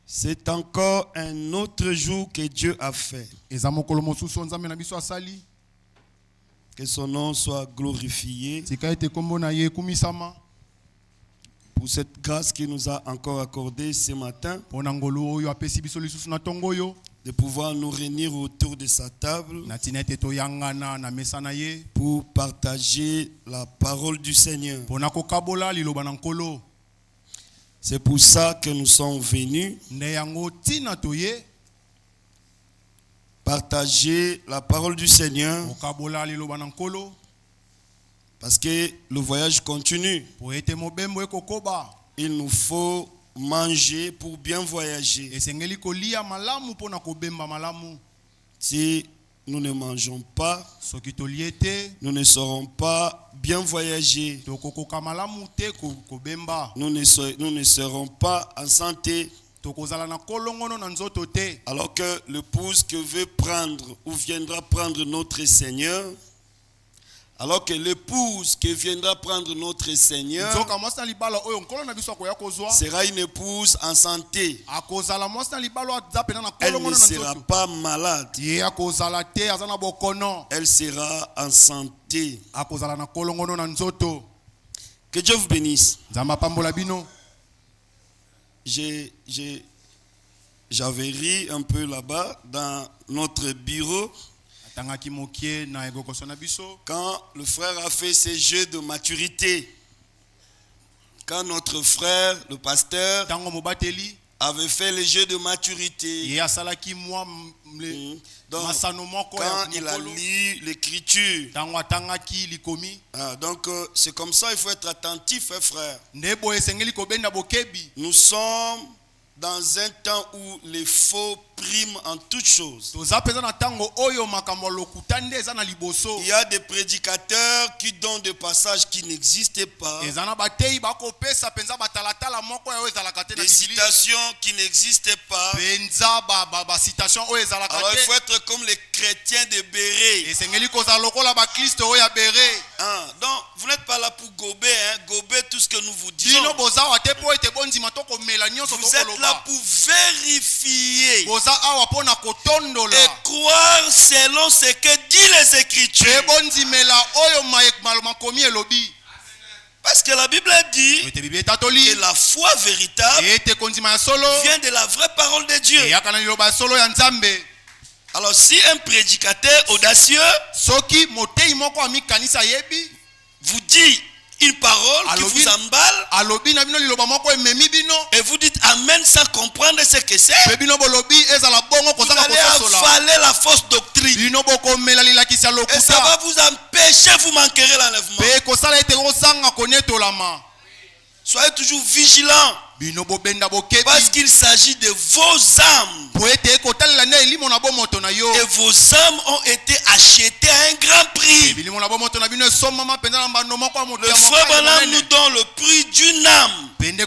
C'est encore un autre jour que Dieu a fait. Que son nom soit glorifié pour cette grâce qu'il nous a encore accordée ce matin, de pouvoir nous réunir autour de sa table pour partager la parole du Seigneur. C'est pour ça que nous sommes venus partager la parole du Seigneur, parce que le voyage continue. Il nous faut manger pour bien voyager. Si nous ne mangeons pas, nous ne saurons pas bien voyager. Nous ne serons pas en santé. Alors que l'épouse que veut prendre ou viendra prendre notre Seigneur, alors que l'épouse qui viendra prendre notre Seigneur sera une épouse en santé. Elle ne sera pas malade. Elle sera en santé. Que Dieu vous bénisse. J'avais ri un peu là-bas dans notre bureau. Quand le frère a fait ses jeux de maturité, quand notre frère, le pasteur, avait fait les jeux de maturité, donc quand il a lu l'écriture, donc c'est comme ça, il faut être attentif, frère. Nous sommes dans un temps où les faux priment en toutes choses. Il y a des prédicateurs qui donnent des passages qui n'existaient pas, des citations qui n'existaient pas. Alors il faut être comme les chrétiens de Béret. Donc vous n'êtes pas là pour gober, gober tout ce que nous vous disons. Vous êtes là pour vérifier et croire selon ce que dit les Écritures. Parce que la Bible dit que la foi véritable vient de la vraie parole de Dieu. Alors si un prédicateur audacieux vous dit une parole qui vous emballe et vous dites amen sans comprendre ce que c'est, vous allez avaler la fausse doctrine et ça va vous empêcher, vous manquerez l'enlèvement. Soyez toujours vigilants, parce qu'il s'agit de vos âmes. Et vos âmes ont été achetées à un grand prix. Le frère Branham nous donne le prix d'une âme. Il dit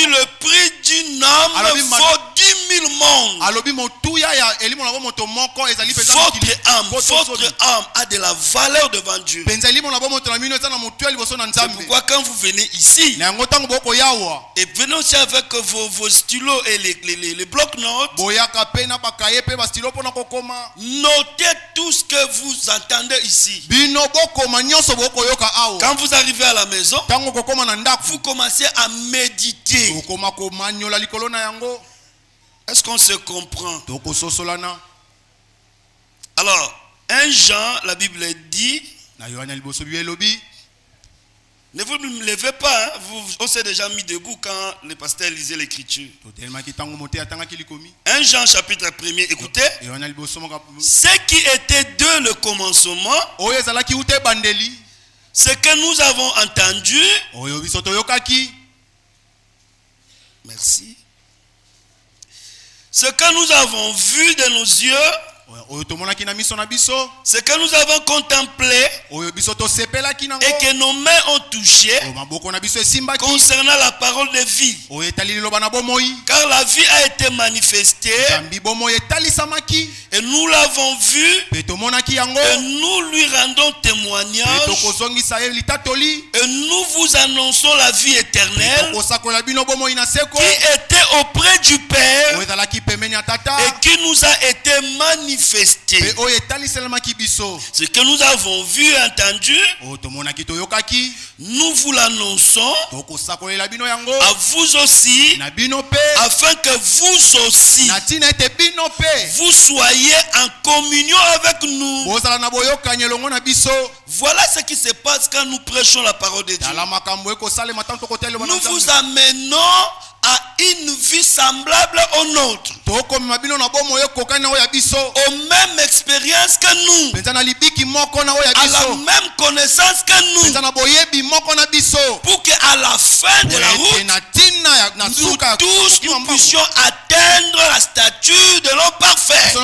le prix d'une âme vaut 10 000 mondes. Votre âme a de la valeur devant Dieu. C'est pourquoi quand vous venez ici, et venez aussi avec vos stylos et les blocs-notes, notez tout ce que vous entendez ici. Quand vous arrivez à la maison, vous commencez à méditer. Est-ce qu'on se comprend? Alors, 1 Jean, la Bible dit, ne vous levez pas, on s'est déjà mis debout quand le pasteur lisait l'écriture. 1 Jean chapitre 1er, écoutez. Ce qui était de le commencement, ce que nous avons entendu, merci, ce que nous avons vu de nos yeux, Ce que nous avons contemplé et que nos mains ont touché concernant la parole de vie. Car la vie a été manifestée et nous l'avons vue et nous lui rendons témoignage et nous vous annonçons la vie éternelle qui était auprès du Père et qui nous a été manifestée. Ce que nous avons vu et entendu, nous vous l'annonçons à vous aussi, afin que vous aussi vous soyez en communion avec nous. Voilà ce qui se passe quand nous prêchons la parole de Dieu. Nous vous amenons à une vie semblable aux nôtres, aux mêmes expériences que nous, à la même connaissance que nous, pour qu'à la fin de la route, nous tous nous puissions atteindre la stature de l'homme parfait.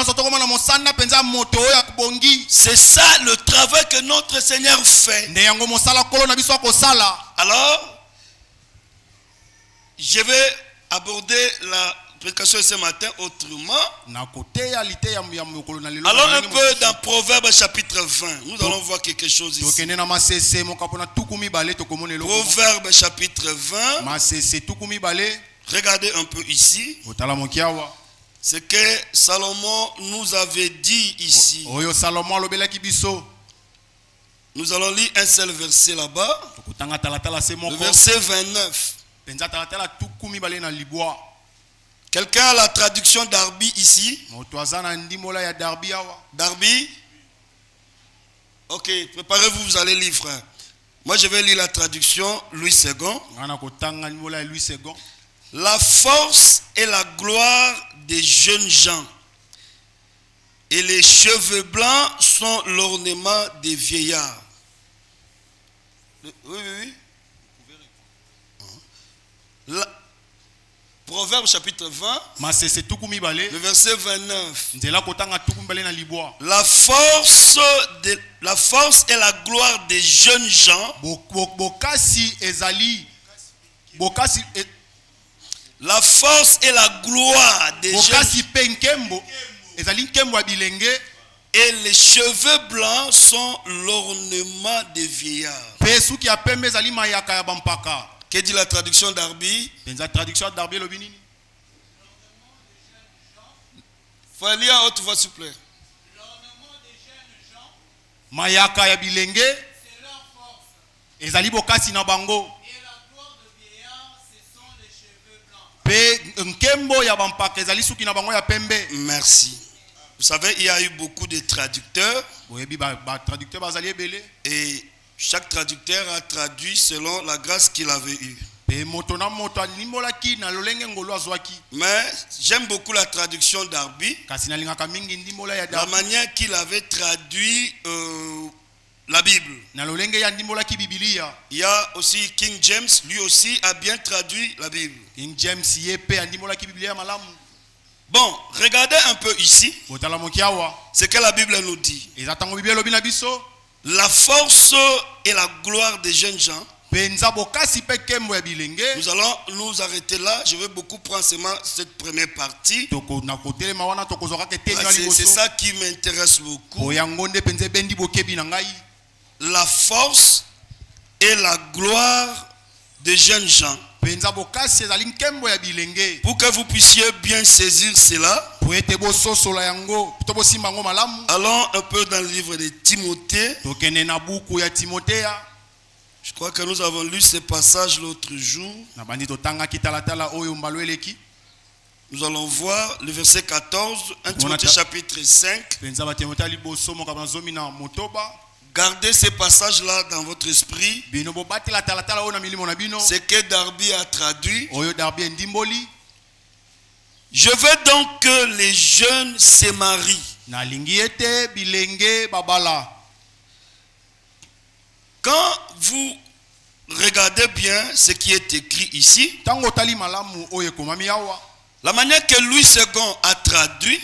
C'est ça le travail que notre Seigneur fait. Alors, je vais aborder la prédication ce matin autrement. Alors un peu dans Proverbe chapitre 20. Nous allons voir quelque chose ici. Proverbe chapitre 20. Regardez un peu ici. Ce que Salomon nous avait dit ici. Nous allons lire un seul verset là-bas. Le verset 29. Quelqu'un a la traduction Darby ici? Darby? Ok, préparez-vous, vous allez lire, frère. Moi, je vais lire la traduction Louis II. La force et la gloire des jeunes gens, et les cheveux blancs sont l'ornement des vieillards. Oui. Proverbe chapitre 20, le verset 29. La force et la gloire des jeunes gens, la force et la gloire des jeunes et les cheveux blancs sont l'ornement des vieillards. Que dit la traduction d'Arbi? Faut lire à haute voix, s'il vous plaît. L'ornement des jeunes gens, mayaka ya bilenge, c'est leur force. Ezali bokasi na bango. Et la gloire de vieillard, ce sont les cheveux blancs. Pe nkembo ya bampaka ezali suki na bango ya pembe. Merci. Vous savez, il y a eu beaucoup de traducteurs. Et chaque traducteur a traduit selon la grâce qu'il avait eue. Mais j'aime beaucoup la traduction d'Arbi. La manière qu'il avait traduit la Bible. Il y a aussi King James, lui aussi a bien traduit la Bible. Bon, regardez un peu ici ce que la Bible nous dit. La force et la gloire des jeunes gens. Nous allons nous arrêter là. Je vais beaucoup prendre seulement cette première partie. C'est ça qui m'intéresse beaucoup. La force et la gloire des jeunes gens. Pour que vous puissiez bien saisir cela, allons un peu dans le livre de Timothée. Je crois que nous avons lu ce passage l'autre jour. Nous allons voir le verset 14, 1 Timothée chapitre 5. Gardez ces passages-là dans votre esprit. Ce que Darby a traduit. Je veux donc que les jeunes se marient. Quand vous regardez bien ce qui est écrit ici, La manière que Louis II a traduit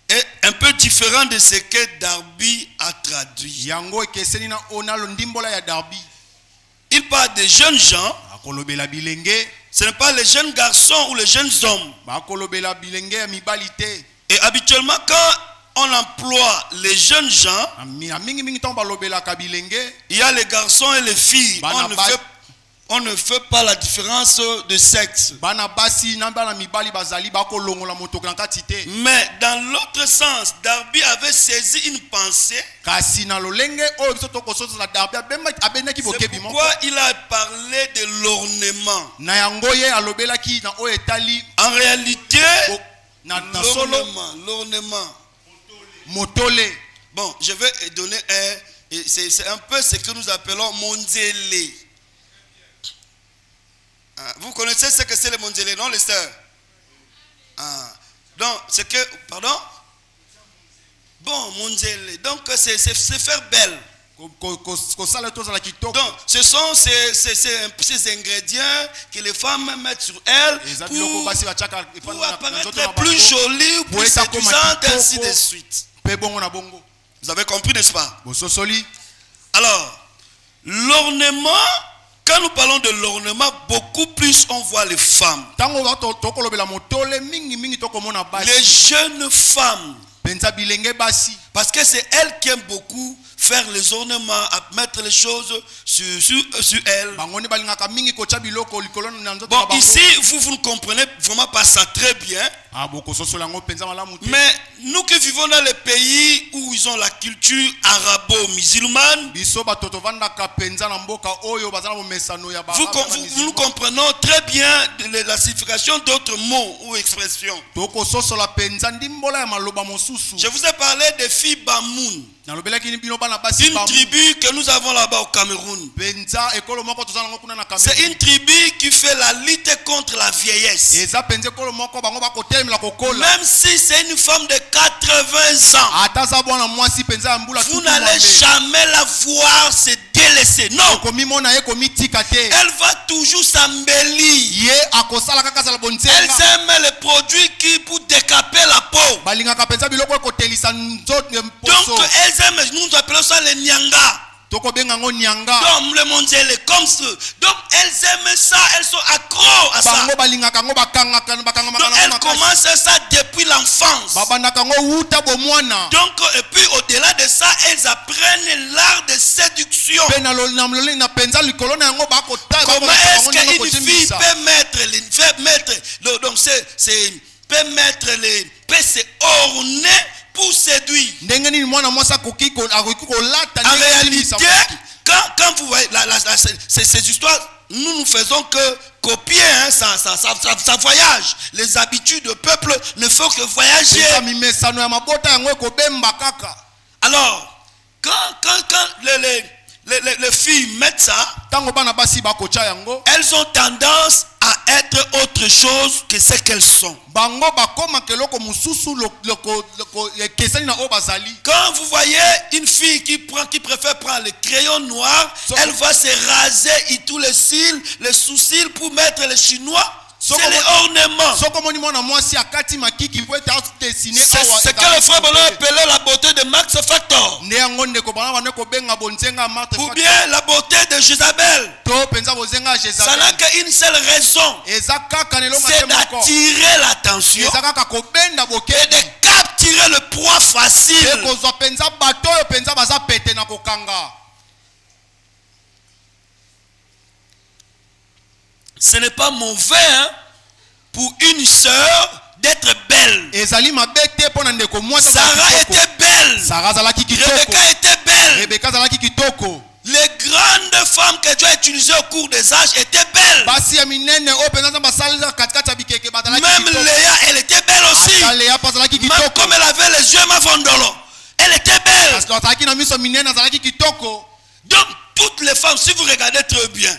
est un peu différent de ce que Darby a traduit. Il parle des jeunes gens. Ce n'est pas les jeunes garçons ou les jeunes hommes. Et habituellement, quand on emploie les jeunes gens, il y a les garçons et les filles. On ne fait pas la différence de sexe. Mais dans l'autre sens, Darby avait saisi une pensée. C'est pourquoi il a parlé de l'ornement. En réalité, l'ornement. Bon, je vais donner c'est un peu ce que nous appelons monzélé. Vous connaissez ce que c'est le monzélé, non, les sœurs? Donc, c'est que, pardon? Bon, monzélé. Donc, c'est faire belle. Donc, ce sont ces ingrédients que les femmes mettent sur elles pour apparaître plus jolies, plus séduisantes, ainsi de suite. Vous avez compris, n'est-ce pas? Alors, l'ornement, quand nous parlons de l'ornement, beaucoup plus on voit les femmes. Les jeunes femmes. Parce que c'est elles qui aiment beaucoup faire les ornements, à mettre les choses sur elles. Bon, ici, vous ne comprenez vraiment pas ça très bien. Mais nous qui vivons dans les pays où ils ont la culture arabo-musulmane, nous comprenons très bien la signification d'autres mots ou expressions. Je vous ai parlé des filles Bamoun. Une tribu que nous avons là-bas au Cameroun. C'est une tribu qui fait la lutte contre la vieillesse. Même si c'est une femme de 80 ans, vous n'allez jamais la voir se délaisser. Non. Elle va toujours s'embellir. Elle aime les produits qui pour décaper la peau. Donc elles aiment, nous appelons ça les nyanga. Donc le monzélé comme ça. Donc elles aiment ça, elles sont accros à ça. Donc elles commencent ça depuis l'enfance. Donc et puis au-delà de ça, elles apprennent l'art de séduction. Comment est-ce qu'une fille peut orner pour séduire? En réalité, quand vous voyez ces histoires, nous faisons que copier ça voyage. Les habitudes du peuple ne font que voyager. Alors, quand les filles mettent ça, elles ont tendance à être autre chose que ce qu'elles sont. Quand vous voyez une fille qui préfère prendre le crayon noir, elle va se raser et tous les cils, les sous-cils pour mettre les chinois. C'est les ornements. C'est ce que le frère Bono appelait la beauté de Max Factor. Ou bien la beauté de Jézabel. Ça n'a qu'une seule raison. C'est d'attirer l'attention et de capturer le proie facile. Ce n'est pas mauvais pour une sœur d'être belle. Sarah était belle. Rebecca était belle. Les grandes femmes que Dieu a utilisées au cours des âges étaient belles. Même Léa, elle était belle aussi. Même comme elle avait les yeux mavondolo, elle était belle. Donc toutes les femmes, si vous regardez très bien,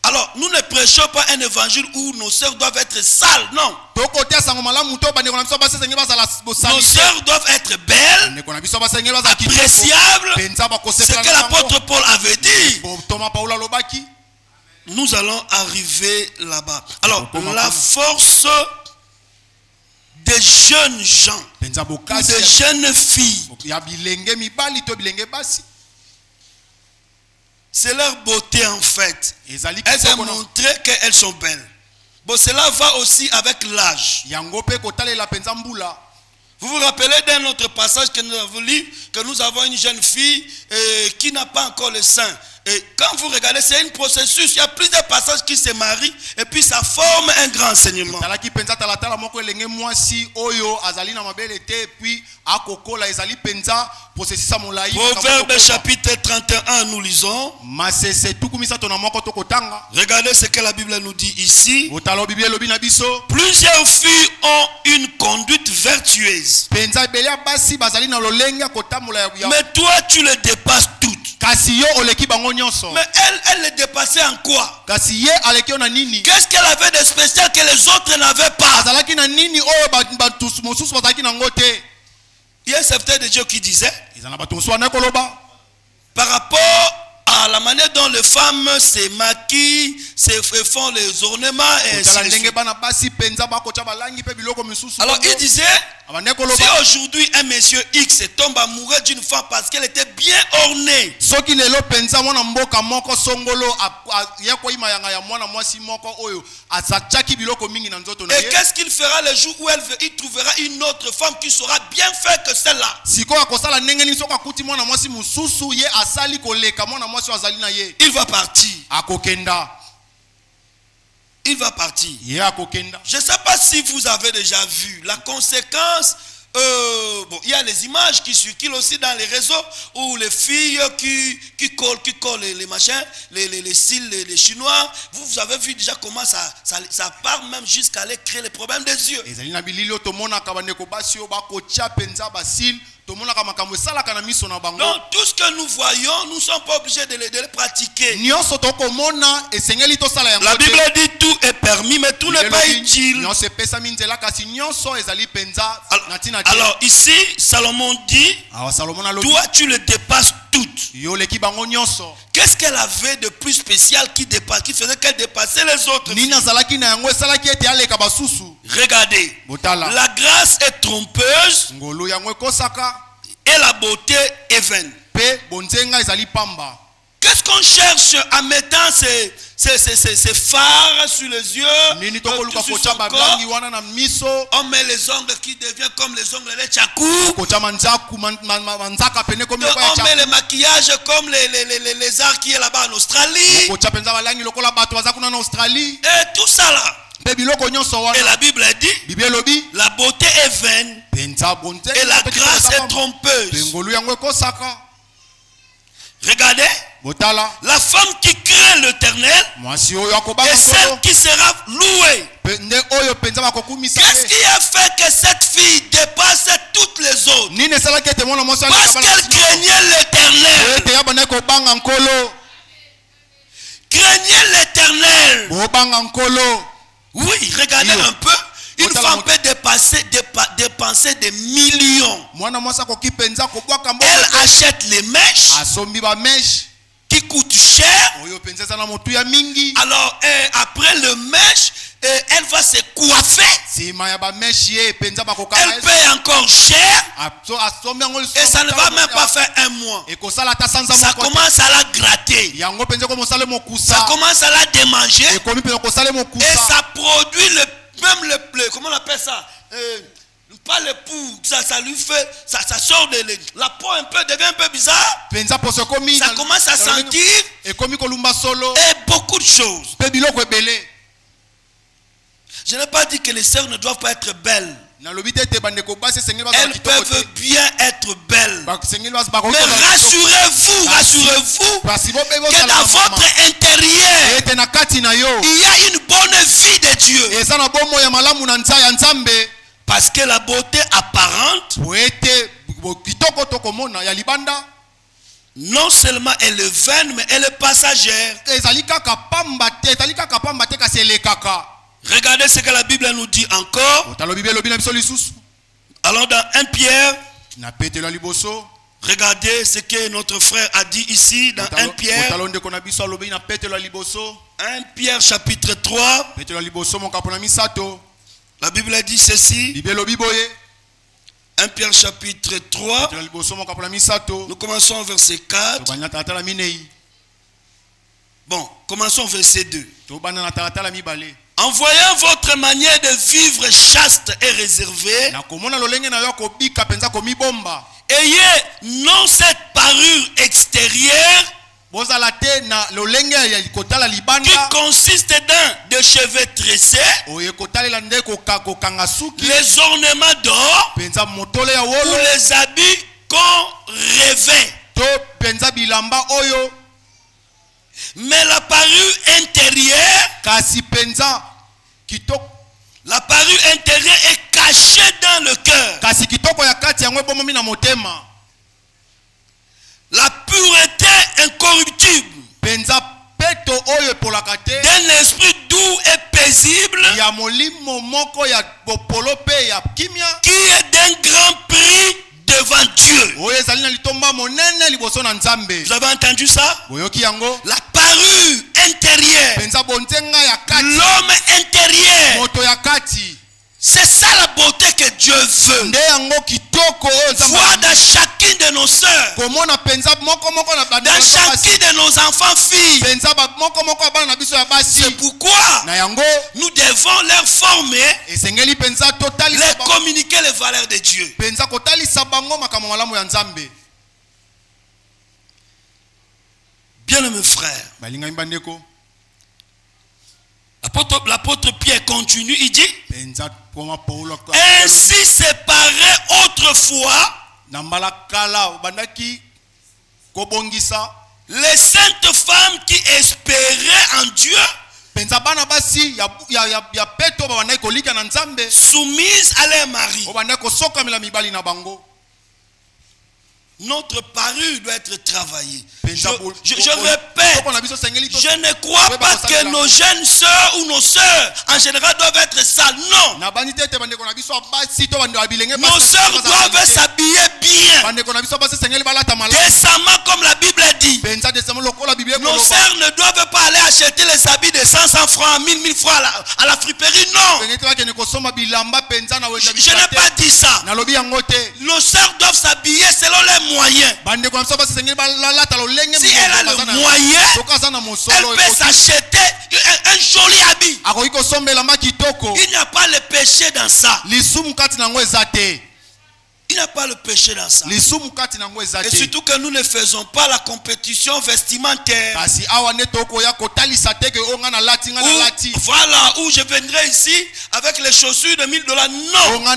alors, nous ne prêchons pas un évangile où nos sœurs doivent être sales, non. Nos sœurs doivent être belles, appréciables. C'est ce que l'apôtre Paul avait dit. nous allons arriver là-bas. Alors, la force des jeunes gens, des jeunes filles, c'est leur beauté en fait. Elles ont montré qu'elles sont belles. Bon, cela va aussi avec l'âge. Vous vous rappelez d'un autre passage que nous avons lu, que nous avons une jeune fille qui n'a pas encore le sein. Et quand vous regardez, c'est un processus. Il y a plusieurs passages qui se marient et puis ça forme un grand enseignement. Proverbe chapitre 31, nous lisons. Regardez ce que la Bible nous dit ici. Plusieurs filles ont une conduite vertueuse. Mais toi, tu les dépasses toutes. Mais elle les dépassait en quoi? Qu'est-ce qu'elle avait de spécial que les autres n'avaient pas? Il y a un serviteur de Dieu qui disait, par rapport à la manière dont les femmes se maquillent, font les ornements et ainsi de suite. Alors il disait, si aujourd'hui un monsieur X tombe amoureux d'une femme parce qu'elle était bien ornée, et qu'est-ce qu'il fera le jour où il trouvera une autre femme qui sera bien faite que celle-là? Il va partir. Il va partir. Je ne sais pas si vous avez déjà vu la conséquence. Bon, il y a les images qui circulent aussi dans les réseaux où les filles qui collent les machins, les cils, les chinois. Vous avez vu déjà comment ça part même jusqu'à aller créer les problèmes des yeux. Donc tout ce que nous voyons, nous ne sommes pas obligés de le pratiquer. La Bible dit tout est permis, mais tout n'est pas utile. Alors ici, Salomon dit, toi tu le dépasses toutes. Qu'est-ce qu'elle avait de plus spécial qui faisait qu'elle dépassait les autres? Regardez, la grâce est trompeuse et la beauté est vaine. Qu'est-ce qu'on cherche en mettant ces phares sur les yeux, sur son corps? On met les ongles qui deviennent comme les ongles de Tchakou. On met le maquillage comme les arts qui est là-bas en Australie. Et tout ça là. Et la Bible dit, la beauté est vaine et la grâce est trompeuse. Regardez, la femme qui craint l'Éternel est celle qui sera louée. Qu'est-ce qui a fait que cette fille dépasse toutes les autres? Parce qu'elle craignait l'Éternel. Craignez l'Éternel. Oui, regardez un peu. Une femme peut dépenser des millions. Elle achète les mèches qui coûtent cher. Alors après le mèche, elle va se coiffer. Elle paye encore cher. Et ça ne va même pas faire un mois. Ça commence à la gratter. Ça commence à la démanger. Et ça produit comment on appelle ça? Pas le pouls, ça lui fait, ça sort la peau devient un peu bizarre. Ça commence à sentir et beaucoup de choses. Je n'ai pas dit que les sœurs ne doivent pas être belles. Elles peuvent bien être belles. Mais rassurez-vous que dans votre intérieur, il y a une bonne vie de Dieu. Parce que la beauté apparente, non seulement elle est vaine, mais elle est passagère. Regardez ce que la Bible nous dit encore. Allons dans 1 Pierre. Regardez ce que notre frère a dit ici dans 1 Pierre. 1 Pierre chapitre 3. La Bible dit ceci. 1 Pierre chapitre 3. Nous commençons au verset 4. Bon, commençons au verset 2. En voyant votre manière de vivre chaste et réservée, ayez non cette parure extérieure qui consiste dans des cheveux tressés, les ornements d'or ou les habits qu'on revêt, mais la parure intérieure, la parure intérieure est cachée dans le cœur. La pureté incorruptible d'un esprit doux et paisible qui est d'un grand prix devant Dieu. Vous avez entendu ça? La parure intérieure, l'homme intérieur, c'est ça la beauté que Dieu veut. Voir dans chacune de nos sœurs, dans chacune de nos enfants filles. C'est pourquoi nous devons leur former, leur communiquer les valeurs de Dieu. Bien-aimés frères, l'apôtre Pierre continue, il dit: ainsi séparés autrefois les saintes femmes qui espéraient en Dieu, soumises à leur mari. Notre parure doit être travaillée. Je répète, je ne crois pas que nos jeunes sœurs ou nos sœurs en général doivent être sales. Non. Nos sœurs doivent s'habiller bien, décemment comme la Bible dit. Nos sœurs ne doivent pas aller acheter les habits de 500 francs, 1000 francs à la friperie. Non. Je n'ai pas dit ça. Nos sœurs doivent s'habiller selon les moyens. Si elle a le moyen, elle peut s'acheter un joli habit. Il n'y a pas le péché dans ça. Il n'y a pas le péché dans ça. Et surtout que nous ne faisons pas la compétition vestimentaire. Voilà, où je viendrai ici avec les chaussures de $1000. Non. Je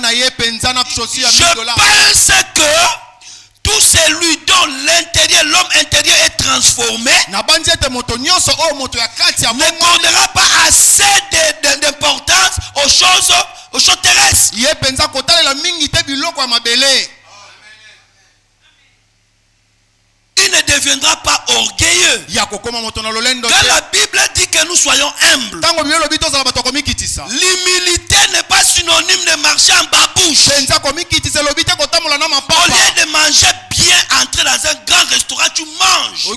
pense que tout celui dont l'intérieur, l'homme intérieur est transformé, n'accordera pas assez d'importance aux choses terrestres. Il ne deviendra pas orgueilleux. Quand la Bible dit que nous soyons humbles, l'humilité n'est pas synonyme de marcher en babouche. Au lieu de manger bien, entrer dans un grand restaurant, tu manges.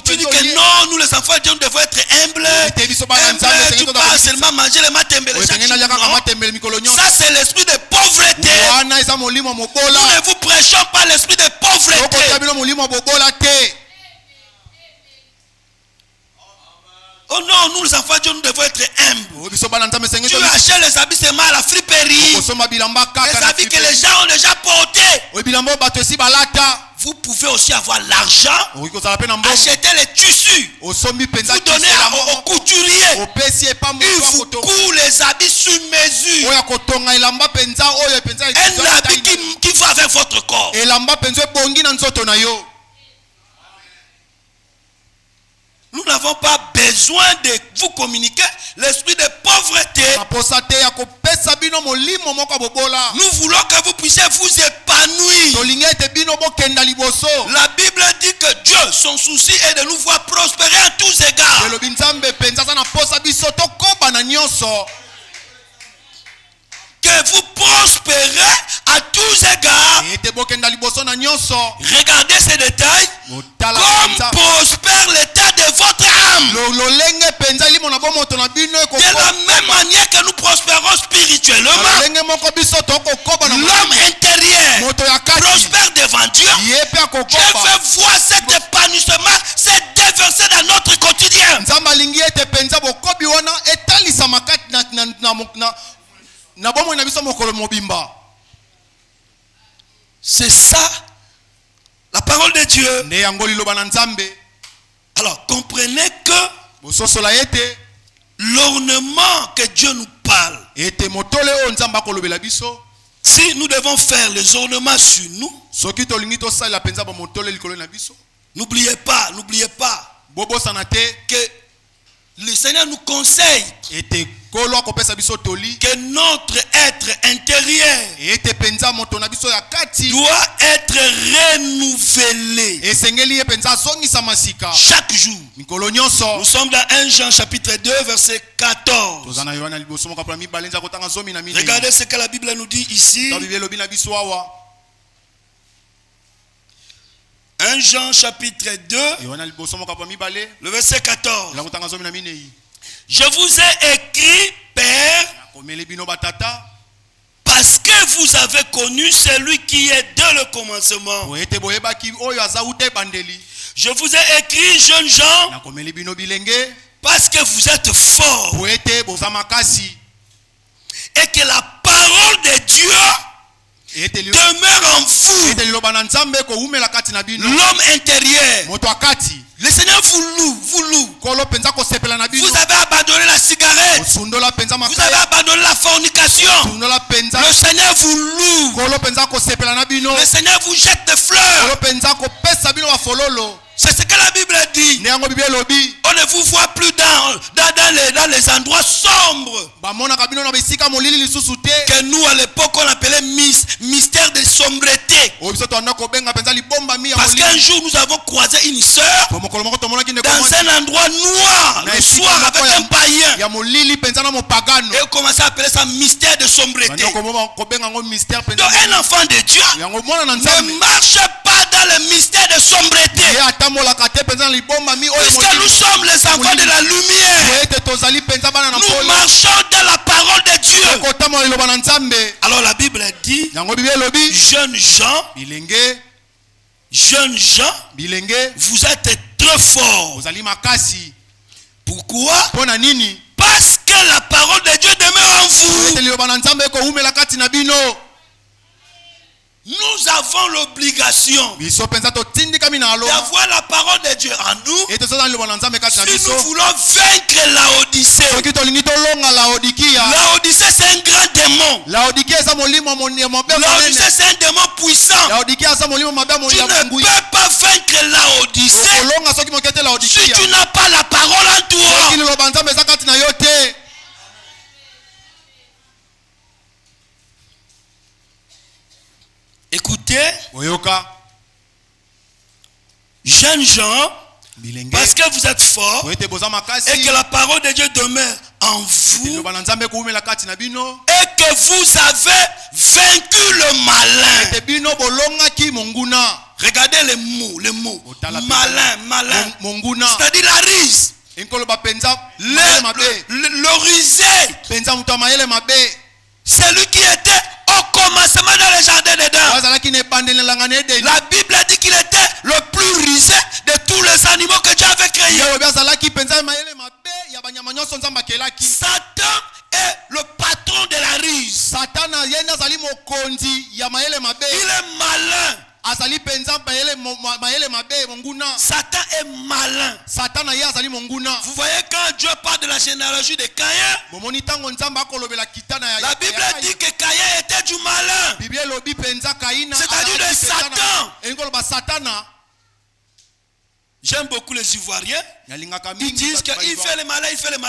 Tu dis que non, nous les enfants de Dieu, nous devons être humbles. Tu pas seulement manger les matembele. Ça c'est l'esprit de pauvreté. Nous ne vous prêchons pas l'esprit de pauvreté. Oh non, nous les enfants de Dieu, nous devons être humbles. Tu achètes les habits seulement à la friperie, les habits que les gens ont déjà portés. Vous pouvez aussi avoir l'argent, acheter les tissus, vous donner aux couturiers, il vous coud les habits sur mesure, un habit qui va avec votre corps. Nous n'avons pas besoin de vous communiquer l'esprit de pauvreté. Nous voulons que vous puissiez vous épanouir. La Bible dit que Dieu, son souci est de nous voir prospérer à tous égards. Que que vous prospérez à tous égards. Regardez ces détails. Comme prospère l'état de votre âme. De la même manière que nous prospérons spirituellement, l'homme intérieur prospère devant Dieu. Dieu veut voir cet épanouissement se déverser dans notre quotidien. C'est ça la parole de Dieu. Alors comprenez que l'ornement que Dieu nous parle, si nous devons faire les ornements sur nous, n'oubliez pas que le Seigneur nous conseille que notre être intérieur doit être renouvelé chaque jour. Nous sommes dans 1 Jean chapitre 2 verset 14. Regardez ce que la Bible nous dit ici. 1 Jean chapitre 2 le verset 14. Je vous ai écrit, Père, parce que vous avez connu celui qui est dès le commencement. Je vous ai écrit, jeunes gens, parce que vous êtes forts. Et que la parole de Dieu demeure en vous. L'homme intérieur. Le Seigneur vous loue. Vous avez abandonné la cigarette. Vous avez abandonné la fornication. Le Seigneur vous loue. Le Seigneur vous jette des fleurs. C'est ce que la Bible dit. On ne vous voit plus dans les endroits sombres que nous à l'époque on appelait mystère de sombreté. Parce qu'un jour nous avons croisé une sœur dans un endroit noir le soir avec un païen. Et on commençait à appeler ça mystère de sombreté. Donc un enfant de Dieu ne marche pas dans le mystère de sombreté. Puisque nous sommes les enfants de la lumière, nous marchons dans la parole de Dieu. Alors la Bible dit, jeunes gens, vous êtes très forts. Pourquoi? Parce que la parole de Dieu demeure en vous. Nous avons l'obligation d'avoir la parole de Dieu en nous si nous voulons vaincre Laodicée. Laodicée c'est un grand démon. Laodicée c'est un démon puissant. Tu ne peux pas vaincre Laodicée si tu n'as pas la parole en toi. Écoutez, jeunes gens, parce que vous êtes forts et que la parole de Dieu demeure en vous et que vous avez vaincu le malin. Regardez les mots. Malin. C'est-à-dire la rise. Le rusé. Celui qui était au commencement dans le jardin d'Éden. La Bible dit qu'il était le plus rusé de tous les animaux que Dieu avait créés. Satan est le patron de la ruse. Il est malin. Satan est malin. Vous voyez quand Dieu parle de la généalogie de Caïn, la Bible dit que Caïn était du malin, c'est-à-dire de Satan. J'aime beaucoup les Ivoiriens. Ils disent qu'il fait le malin,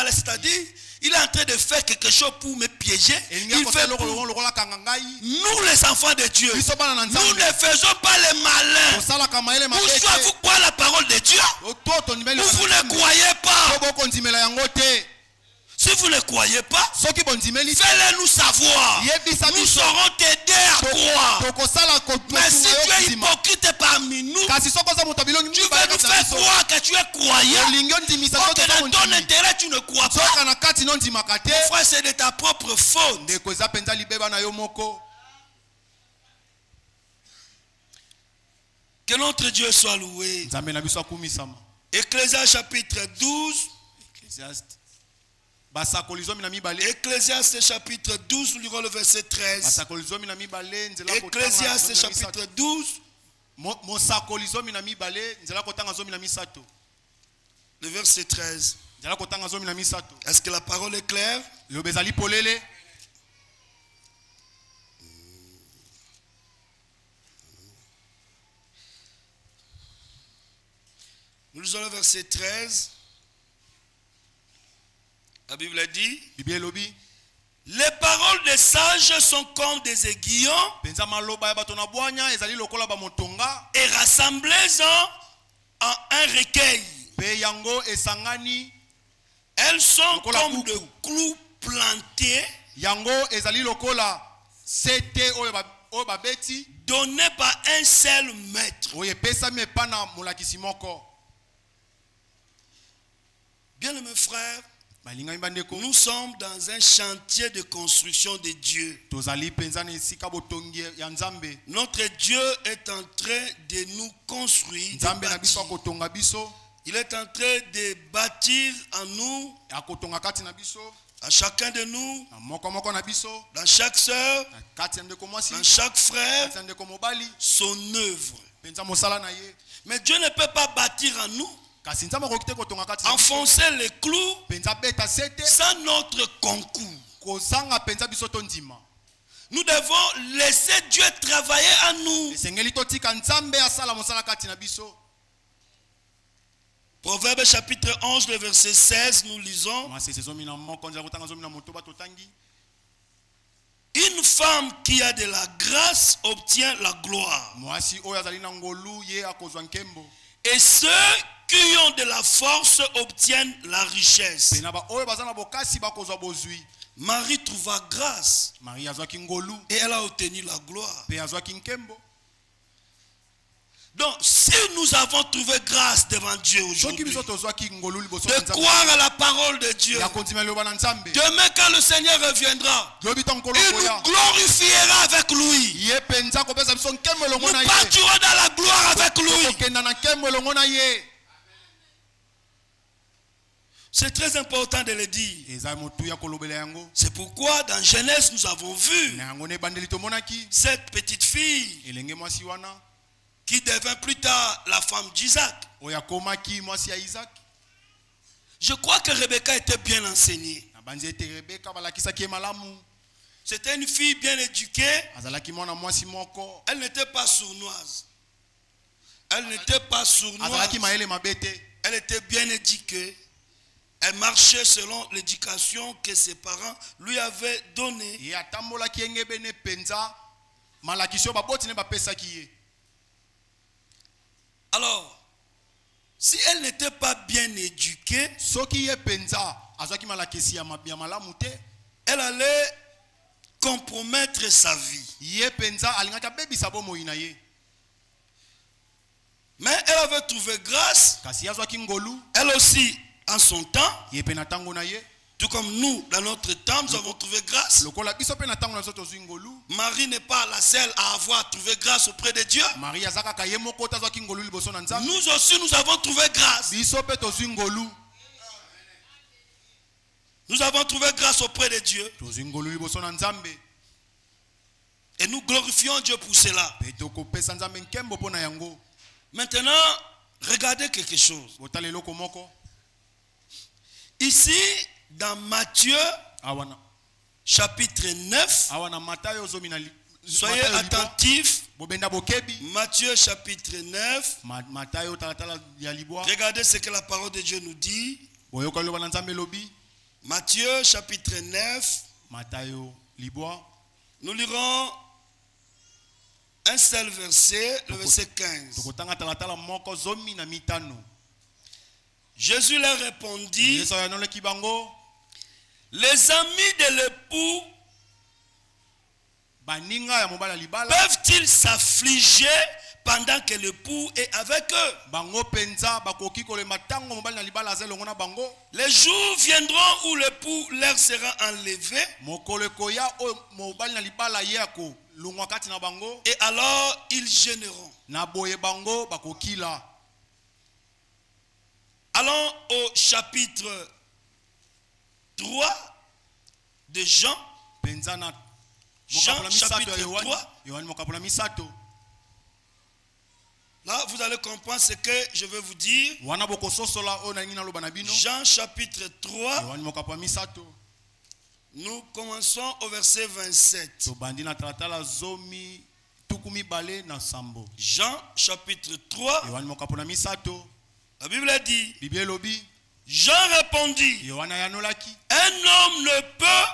c'est-à-dire il est en train de faire quelque chose pour me piéger. Nous, les enfants de Dieu, nous ne faisons pas les malins. Ou soit vous croyez la parole de Dieu, ou vous ne croyez pas. Si vous ne croyez pas, fais-le nous savoir. Nous saurons t'aider à croire. Mais si tu es hypocrite parmi nous, tu veux nous faire croire que tu es croyant, que dans ton intérêt tu ne crois pas. Mon frère, c'est de ta propre faute. Que notre Dieu soit loué. Ecclésiaste chapitre 12. Ecclésiaste chapitre 12, nous lirons le verset 13. Ecclésiaste chapitre 12. Le verset 13. Est-ce que la parole est claire? Nous lisons le verset 13. La Bible dit: les paroles des sages sont comme des aiguillons, et rassemblez-en en un recueil. Elles sont comme de clous plantés, donnés par un seul maître. Bien-aimés frères, nous sommes dans un chantier de construction de Dieu. Notre Dieu est en train de nous construire. Il est en train de bâtir en nous, à chacun de nous, dans chaque sœur, dans chaque frère, son œuvre. Mais Dieu ne peut pas bâtir en nous, enfoncer les clous sans notre concours. Nous devons laisser Dieu travailler en nous. Proverbe chapitre 11, le verset 16, nous lisons: une femme qui a de la grâce obtient la gloire, et ceux qui ont de la force obtiennent la richesse. Marie trouva grâce et elle a obtenu la gloire. Donc, si nous avons trouvé grâce devant Dieu aujourd'hui, de croire à la parole de Dieu, demain quand le Seigneur reviendra, il nous glorifiera avec lui. Nous partirons dans la gloire avec lui. C'est très important de le dire. C'est pourquoi dans Genèse nous avons vu cette petite fille qui devint plus tard la femme d'Isaac. Je crois que Rebecca était bien enseignée. C'était une fille bien éduquée. Elle n'était pas sournoise. Elle était bien éduquée. Elle marchait selon l'éducation que ses parents lui avaient donnée. Alors, si elle n'était pas bien éduquée, elle allait compromettre sa vie. Mais elle avait trouvé grâce. Elle aussi, en son temps, tout comme nous, dans notre temps, nous avons trouvé grâce. Marie n'est pas la seule à avoir trouvé grâce auprès de Dieu. Nous aussi, nous avons trouvé grâce. Nous avons trouvé grâce auprès de Dieu. Et nous glorifions Dieu pour cela. Maintenant, regardez quelque chose. Ici, dans Matthieu, chapitre 9, soyez attentifs. Matthieu, chapitre 9. Regardez ce que la parole de Dieu nous dit. Matthieu, chapitre 9. Nous lirons un seul verset, le verset 15. Jésus leur répondit: Les amis de l'époux peuvent-ils s'affliger pendant que l'époux est avec eux? Les jours viendront où l'époux leur sera enlevé. Et alors ils gêneront. Allons au chapitre 3 de Jean. Jean chapitre 3. Là, vous allez comprendre ce que je veux vous dire. Jean chapitre 3. Nous commençons au verset 27. Jean chapitre 3. La Bible a dit. Jean répondit. Un homme ne peut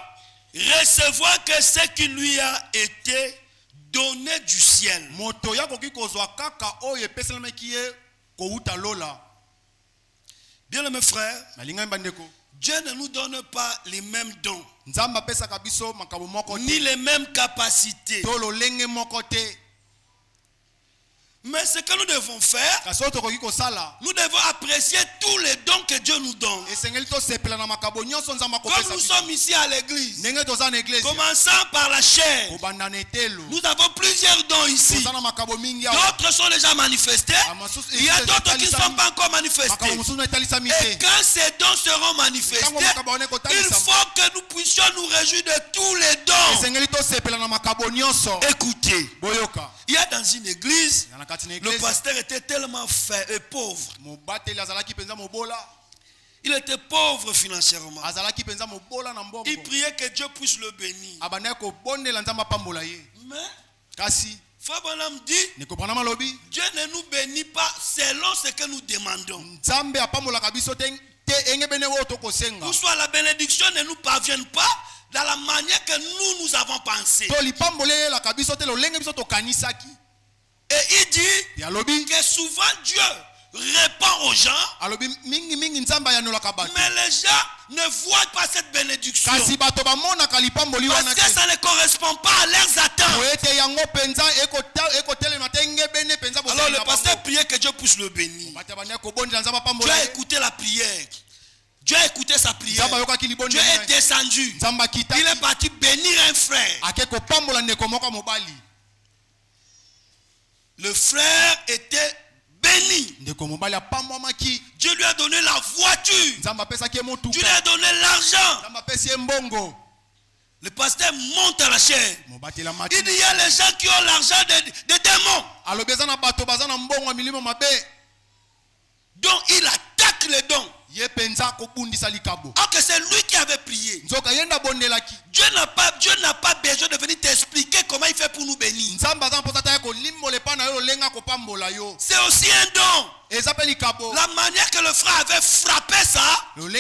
recevoir que ce qui lui a été donné du ciel. Bien mes frères, Dieu ne nous donne pas les mêmes dons, ni les mêmes capacités. Mais ce que nous devons faire, nous devons apprécier tous les dons que Dieu nous donne. Comme nous sommes ici à l'église, commençant par la chair, nous avons plusieurs dons ici. D'autres sont déjà manifestés. Il y a d'autres qui ne sont pas encore manifestés. Et quand ces dons seront manifestés, il faut que nous puissions nous réjouir de tous les dons. Écoutez, il y a dans une église, le pasteur était tellement pauvre. Il était pauvre financièrement. Il priait que Dieu puisse le bénir. Mais Frère Branham dit, Dieu ne nous bénit pas selon ce que nous demandons. Ou soit la bénédiction ne nous parvient pas dans la manière que nous avons pensé. Et il dit que souvent Dieu répond aux gens, mais les gens ne voient pas cette bénédiction parce que ça ne correspond pas à leurs attentes. Alors le pasteur priait que Dieu puisse le bénir. Dieu a écouté la prière. Dieu a écouté sa prière. Dieu est descendu. Il est parti bénir un frère. Le frère était béni. Dieu lui a donné la voiture. Dieu lui a donné l'argent. Le pasteur monte à la chair. Il dit, il y a les gens qui ont l'argent des démons. Donc il attaque les dons. Alors que c'est lui qui avait prié. Dieu n'a pas besoin de venir t'expliquer comment il fait pour nous bénir. C'est aussi un don. La manière que le frère avait frappé ça, d'une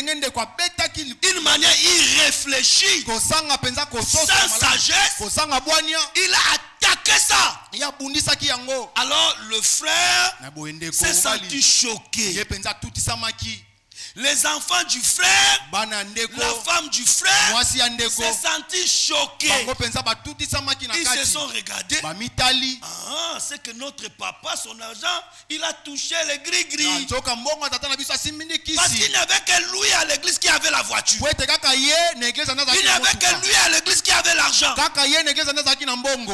manière irréfléchie, sans sagesse, il a attaqué ça. Alors le frère s'est senti choqué. Les enfants du frère, la femme du frère s'est senti choqués. Ils se sont regardés. Ah, c'est que notre papa, son argent, il a touché les gris-gris. Parce qu'il n'y avait que lui à l'église qui avait la voiture. Il n'y avait que lui à l'église qui avait l'argent.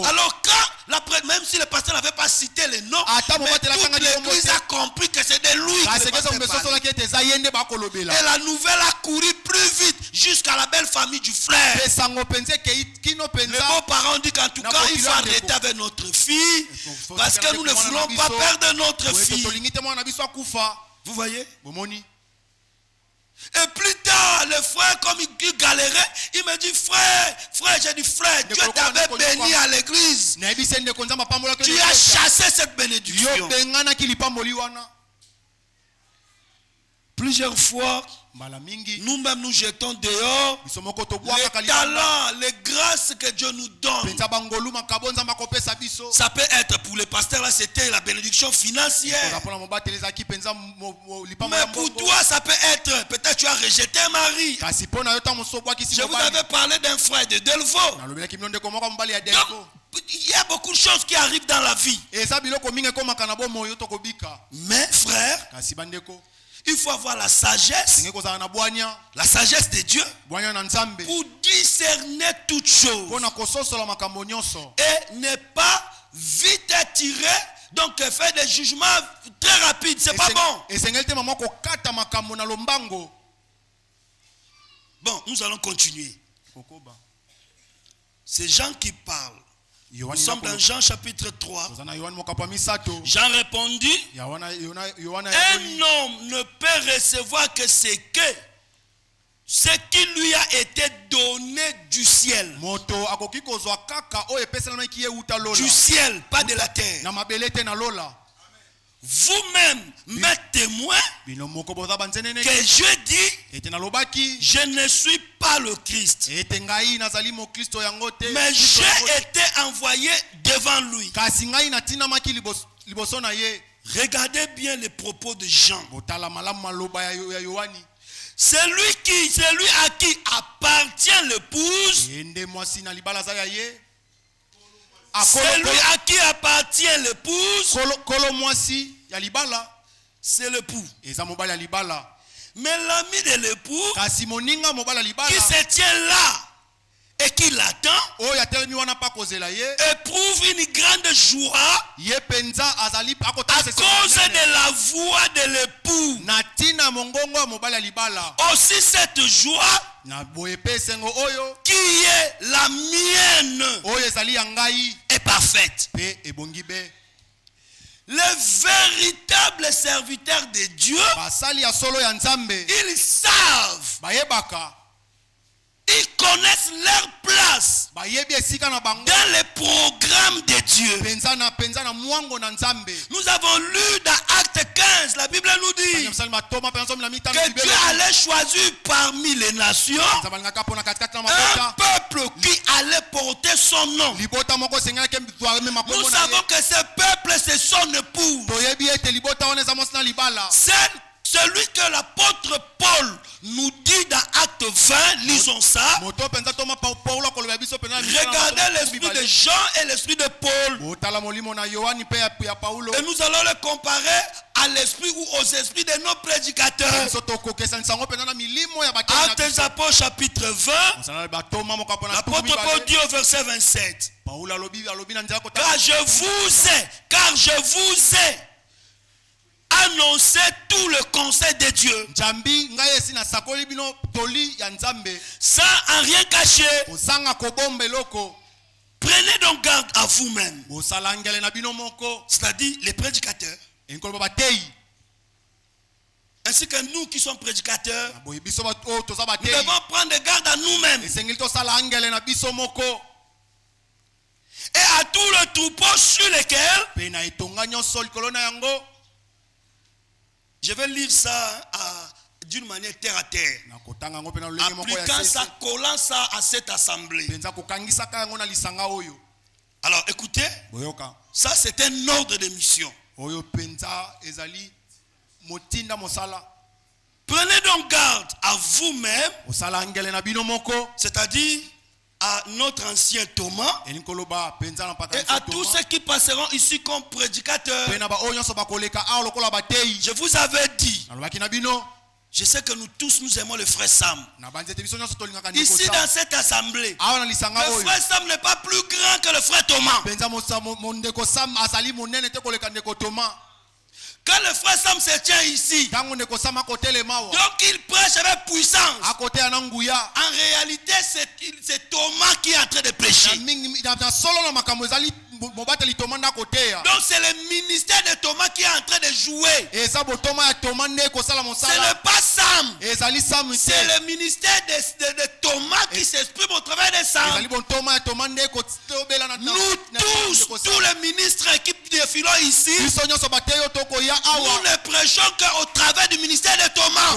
Alors quand, même si le pasteur n'avait pas cité les noms, mais toute l'église a compris que c'était lui. Et la nouvelle a couru plus vite jusqu'à la belle famille du frère. Les beaux-parents ont dit qu'en tout cas, il faut arrêter avec notre fille parce que nous ne voulons pas perdre notre fille. Vous voyez? Et plus tard, le frère, comme il galérait, il me dit, frère, j'ai dit, frère, Dieu t'avait béni à l'église. Tu as chassé cette bénédiction. Plusieurs fois, nous-mêmes nous jetons dehors les talents, les grâces que Dieu nous donne. Ça peut être pour les pasteurs, là c'était la bénédiction financière. Mais pour toi, ça peut être, peut-être tu as rejeté un mari. Je vous avais parlé d'un frère de Delvaux. Il y a beaucoup de choses qui arrivent dans la vie. Mais frère, il faut avoir la sagesse de Dieu pour discerner toutes choses et ne pas vite attirer, donc faire des jugements très rapides. C'est pas bon. Bon, nous allons continuer. C'est Jean qui parle. Nous sommes dans Jean chapitre 3. Jean répondit, un homme ne peut recevoir que ce qui lui a été donné du ciel. Du ciel, pas de la terre. Vous-même, mes témoins, que je dis, je ne suis pas le Christ, mais j'ai été envoyé devant lui. Regardez bien les propos de Jean. Celui à qui appartient l'épouse, celui à qui appartient l'épouse, c'est l'époux. Mais l'ami de l'époux qui se tient là et qui l'attend éprouve une grande joie à cause de la voix de l'époux. Aussi cette joie qui est la mienne est parfaite. Les véritables serviteurs de Dieu, ils savent, ils connaissent leur place dans les programmes de Dieu. Nous avons lu dans Acte 15, la Bible nous dit que Dieu allait choisir parmi les nations un peuple qui allait porter son nom. Nous savons que ce peuple, c'est son époux. Celui que l'apôtre Paul nous dit dans Acte 20, lisons ça. Regardez l'esprit de Jean et l'esprit de Paul. Et nous allons le comparer à l'esprit ou aux esprits de nos prédicateurs. Actes des Apôtres chapitre 20. L'apôtre Paul dit au verset 27. Car je vous ai annoncer tout le conseil de Dieu sans en rien cacher. Prenez donc garde à vous-même, c'est-à-dire les prédicateurs, ainsi que nous qui sommes prédicateurs. Nous devons prendre garde à nous-mêmes et à tout le troupeau sur lequel je vais lire ça d'une manière terre à terre, appliquant ça, collant ça à cette assemblée. Alors écoutez, ça c'est un ordre de mission. Prenez donc garde à vous-même, c'est-à-dire à notre ancien Thomas et à tous ceux qui passeront ici comme prédicateurs. Je vous avais dit, je sais que nous tous nous aimons le frère Sam. Ici dans cette assemblée, le frère Sam n'est pas plus grand que le frère Thomas. Quand le frère Sam se tient ici, donc il prêche avec puissance. En réalité, c'est Thomas qui est en train de prêcher. Donc c'est le ministère de Thomas qui est en train de jouer. Ce n'est pas Sam. C'est le ministère de Thomas qui s'exprime au travers de Sam. Nous tous les ministres équipe de Philo ici, nous ne prêchons qu'au travers du ministère de Thomas.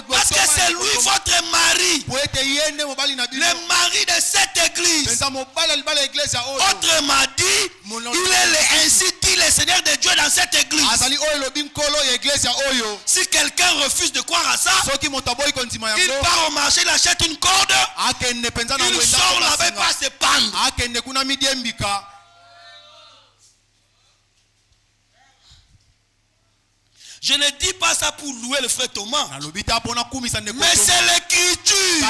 Parce que c'est lui votre mari. Le mari de cette église. Autrement dit, il est ainsi dit le Seigneur de Dieu dans cette église. Si quelqu'un refuse de croire à ça, il part au marché, il achète une corde, il sort là-bas, pas se pendre. Je ne dis pas ça pour louer le frère Thomas, mais c'est l'écriture.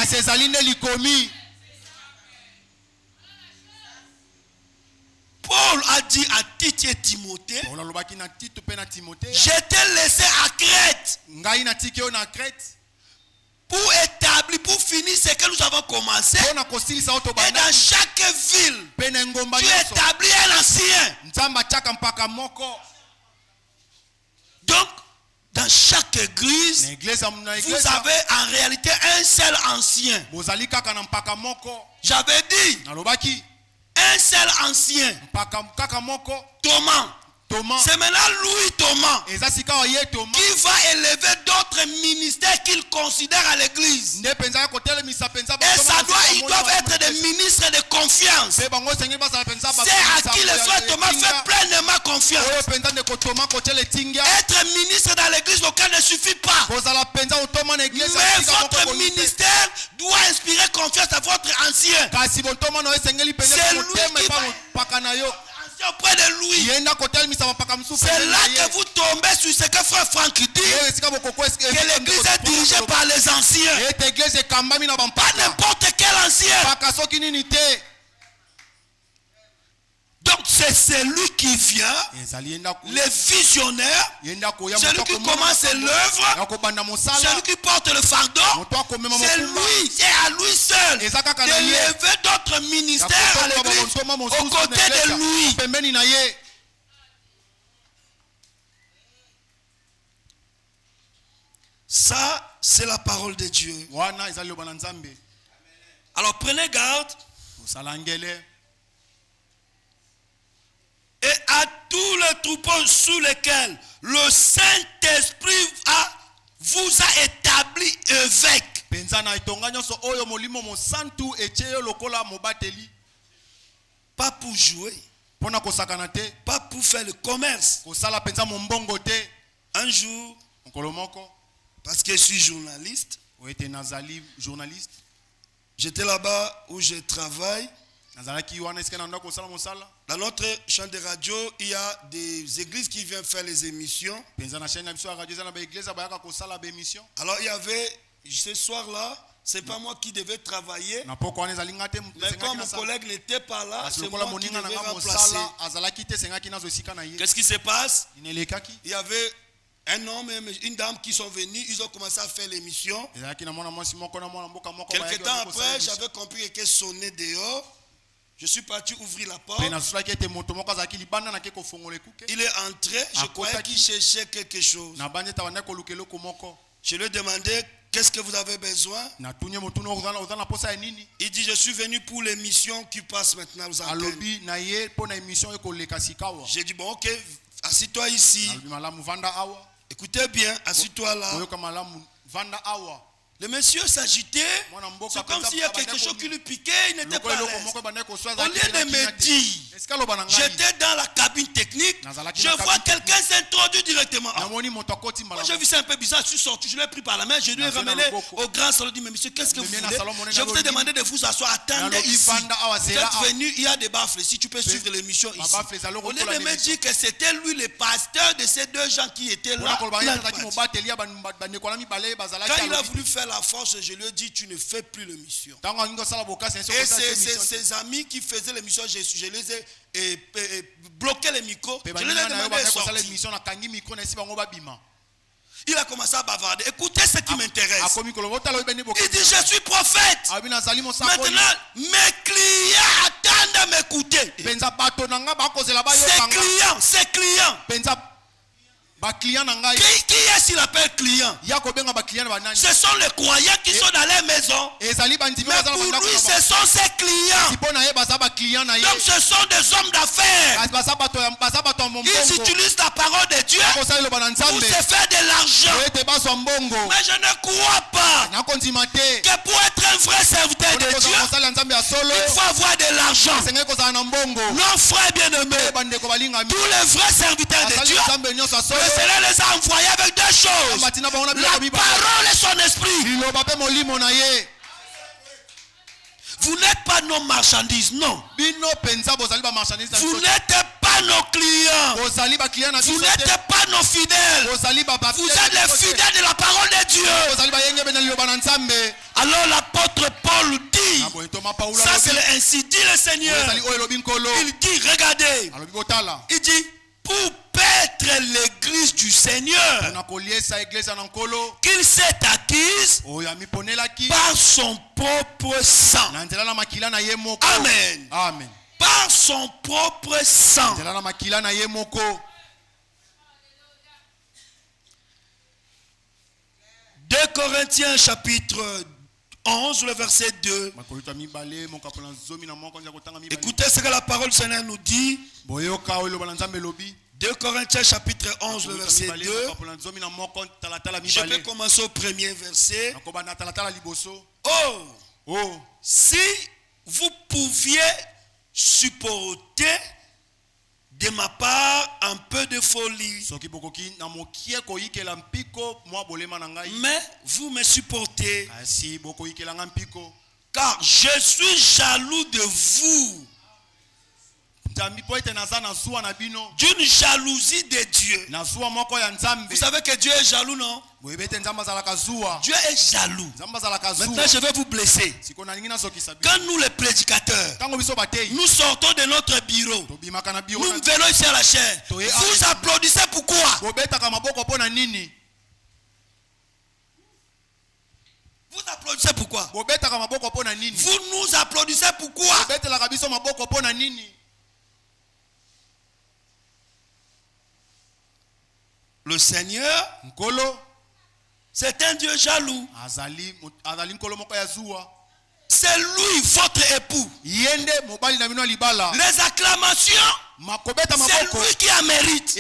Paul a dit à Tite et Timothée, je t'ai laissé à Crète pour établir, pour finir ce que nous avons commencé. Et dans chaque ville, tu établis un ancien. Donc, dans chaque église, vous avez en réalité un seul ancien. J'avais dit, un seul ancien. Thomas. C'est maintenant Louis Thomas qui va élever d'autres ministères qu'il considère à l'église. Et ils doivent être des ministres de confiance. C'est à qui le frère Thomas fait pleinement confiance. Être ministre dans l'église local ne suffit pas. Mais votre ministère doit inspirer confiance à votre ancien. C'est lui qui va auprès de lui. C'est là que vous tombez sur ce que frère Franck dit, que l'église est dirigée par les anciens. Pas n'importe quel ancien. Donc c'est celui qui vient, le visionnaire, celui qui commence l'œuvre, celui qui porte le fardeau. C'est lui, c'est à lui seul d'élever d'autres ministères à l'église aux côtés de lui. Ça, c'est la parole de Dieu. Alors prenez garde. Et à tous les troupeaux sous lesquels le Saint-Esprit vous a établi évêque. Pas pour jouer. Pas pour faire le commerce. Un jour, parce que je suis journaliste, j'étais là-bas où je travaille. Dans notre chaîne de radio, il y a des églises qui viennent faire les émissions. Alors il y avait, ce soir-là, c'est pas moi qui devais travailler. Mais quand mon collègue n'était pas là, c'est moi qui devais remplacer. Qu'est-ce qui se passe? Il y avait un homme et une dame qui sont venus, ils ont commencé à faire l'émission. Quelques temps après, j'avais compris que sonnait dehors. Je suis parti ouvrir la porte. Il est entré. Je croyais qu'il cherchait quelque chose. Je lui ai demandé, qu'est-ce que vous avez besoin? Il dit, je suis venu pour l'émission qui passe maintenant aux antennes. J'ai dit, bon, ok, assis-toi ici. Écoutez bien, assis-toi là. Le monsieur s'agitait, c'est comme s'il y a quelque chose qui lui piquait, il n'était pas à l'aise. Au lieu de me dire, j'étais dans la cabine technique, je vois quelqu'un s'introduire directement. Moi j'ai vu ça un peu bizarre, je suis sorti, je l'ai pris par la main, je lui ai ramené au grand salon, je lui ai dit, mais monsieur, qu'est-ce que vous voulez? Je vous ai demandé de vous asseoir, attendez ici. Vous êtes venu, il y a des baffles, si tu peux suivre l'émission ici. Au lieu de me dire que c'était lui le pasteur de ces deux gens qui étaient là, quand il a voulu faire la force, je lui ai dit, tu ne fais plus l'émission. Et ses amis qui faisaient l'émission, je les ai bloqué les micros. Je les ai demandé de sortir. Il a commencé à bavarder. Écoutez ce qui m'intéresse. Il dit, je suis prophète. Maintenant, mes clients attendent à m'écouter. Ses clients. Qui est-ce qu'il appelle client? Ce sont les croyants qui sont dans les maisons. Mais pour lui, ce sont ses clients. Donc ce sont des hommes d'affaires. Ils utilisent la parole de Dieu pour se faire de l'argent. Mais je ne crois pas que pour être un vrai serviteur de Dieu, il faut avoir de l'argent. Non, frère bien-aimé, tous les vrais serviteurs de Dieu, le Seigneur les a envoyés avec deux choses: la parole et son esprit. Vous n'êtes pas nos marchandises, non. Vous n'êtes pas nos clients. Vous n'êtes pas nos fidèles. Vous êtes les fidèles de la parole de Dieu. Alors l'apôtre Paul dit, ça c'est ainsi dit le Seigneur. Il dit, regardez, il dit, pour paître l'église du Seigneur qu'il s'est acquise par son propre sang. Amen. Amen. Par son propre sang. 2 Corinthiens chapitre 11, le verset 2. Écoutez ce que la parole du Seigneur nous dit. 2 Corinthiens chapitre 11, le verset 2. Je vais commencer au premier verset. Oh, si vous pouviez supporter de ma part un peu de folie, mais vous me supportez, car je suis jaloux de vous, d'une jalousie de Dieu. Vous savez que Dieu est jaloux, non? Dieu est jaloux. Maintenant je vais vous blesser. Quand nous les prédicateurs, nous sortons de notre bureau, nous venons ici à la chaire, vous applaudissez pourquoi? Vous applaudissez pourquoi? Vous nous applaudissez pourquoi? Le Seigneur, c'est un Dieu jaloux. C'est lui votre époux. Les acclamations, c'est lui qui en mérite.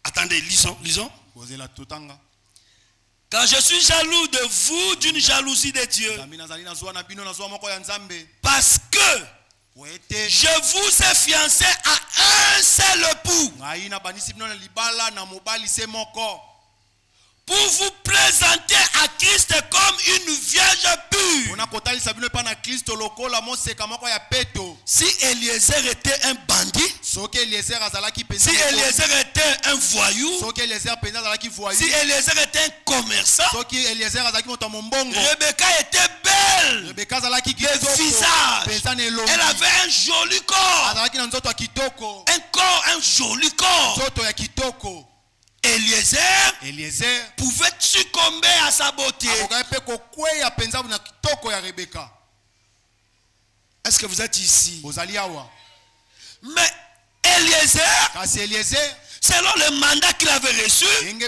Attendez, lisons. Car je suis jaloux de vous d'une jalousie de Dieu. Parce que je vous ai fiancé à un seul époux, pour vous présenter à Christ comme une vierge pure. Si Eliezer était un bandit, si Eliezer était un voyou, si Eliezer était un commerçant, Rebecca était belle de visage. Elle avait un joli corps. Un joli corps. Eliezer pouvait succomber à sa beauté. Est-ce que vous êtes ici? Mais Eliezer, selon le mandat qu'il avait reçu, il a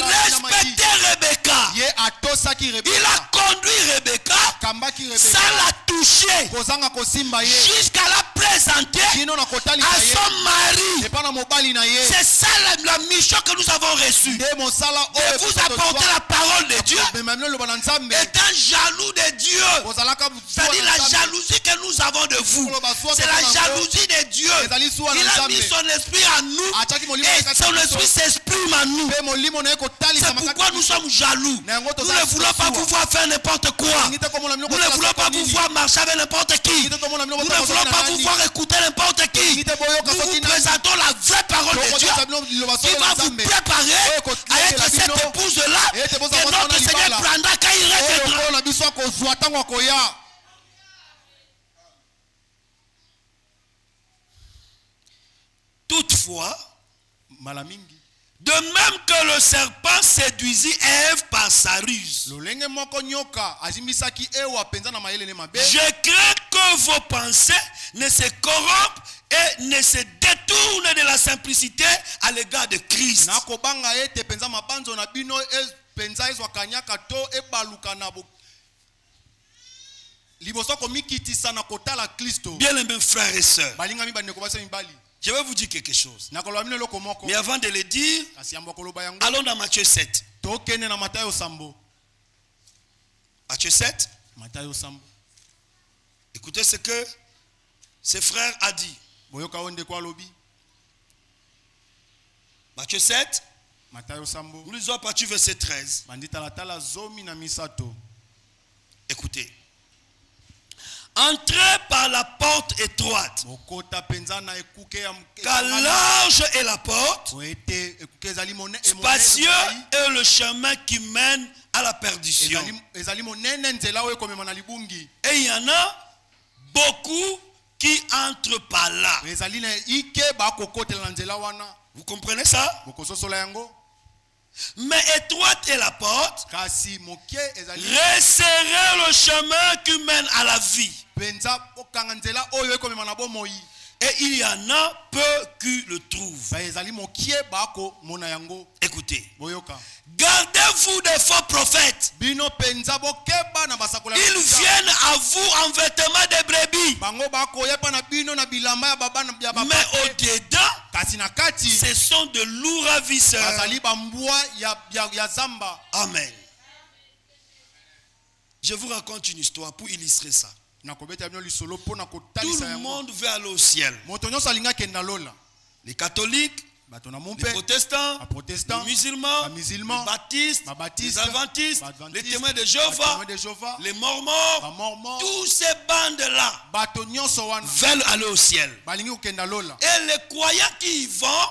respecté Rebecca. Il a conduit Rebecca sans la toucher, jusqu'à la présenter à son mari. C'est ça la mission que nous avons reçue, de vous apporter la parole de Dieu, étant jaloux de Dieu. C'est-à-dire la jalousie que nous avons de vous, c'est la jalousie de Dieu. Il a mis son esprit en nous et son esprit s'exprime en nous. C'est pourquoi nous sommes jaloux. Nous ne voulons pas vous voir faire n'importe quoi. Nous ne voulons pas vous voir marcher avec n'importe qui. Nous ne voulons pas vous voir écouter n'importe qui. Nous vous présentons la vraie parole de Dieu qui va vous préparer à être cette épouse-là que notre Seigneur prendra quand il reviendra. Toutefois, De même que le serpent séduisit Ève par sa ruse. Je crains que vos pensées ne se corrompent et ne se détournent de la simplicité à l'égard de Christ. Bien-aimés frères et sœurs, je vais vous dire quelque chose. Mais avant de le dire, allons dans Matthieu 7. Matthieu 7. Écoutez ce que ce frère a dit. Matthieu 7. Nous lisons à partir du verset 13. Écoutez. Entrez par la porte étroite, car large est la porte, spacieux est le chemin qui mène à la perdition. Et il y en a beaucoup qui entrent par là. Vous comprenez ça? Mais étroite est la porte, resserrez le chemin qui mène à la vie. Et il y en a peu qui le trouvent. Écoutez, gardez-vous des faux prophètes. Ils viennent à vous en vêtements de brebis, mais au-dedans, ce sont de lourds ravisseurs. Amen. Je vous raconte une histoire pour illustrer ça. Tout le monde veut aller au ciel. Les catholiques, les protestants, les musulmans, les baptistes, les adventistes, les témoins de Jéhovah, les mormons, tous ces bandes-là veulent aller au ciel. Et les croyants qui y vont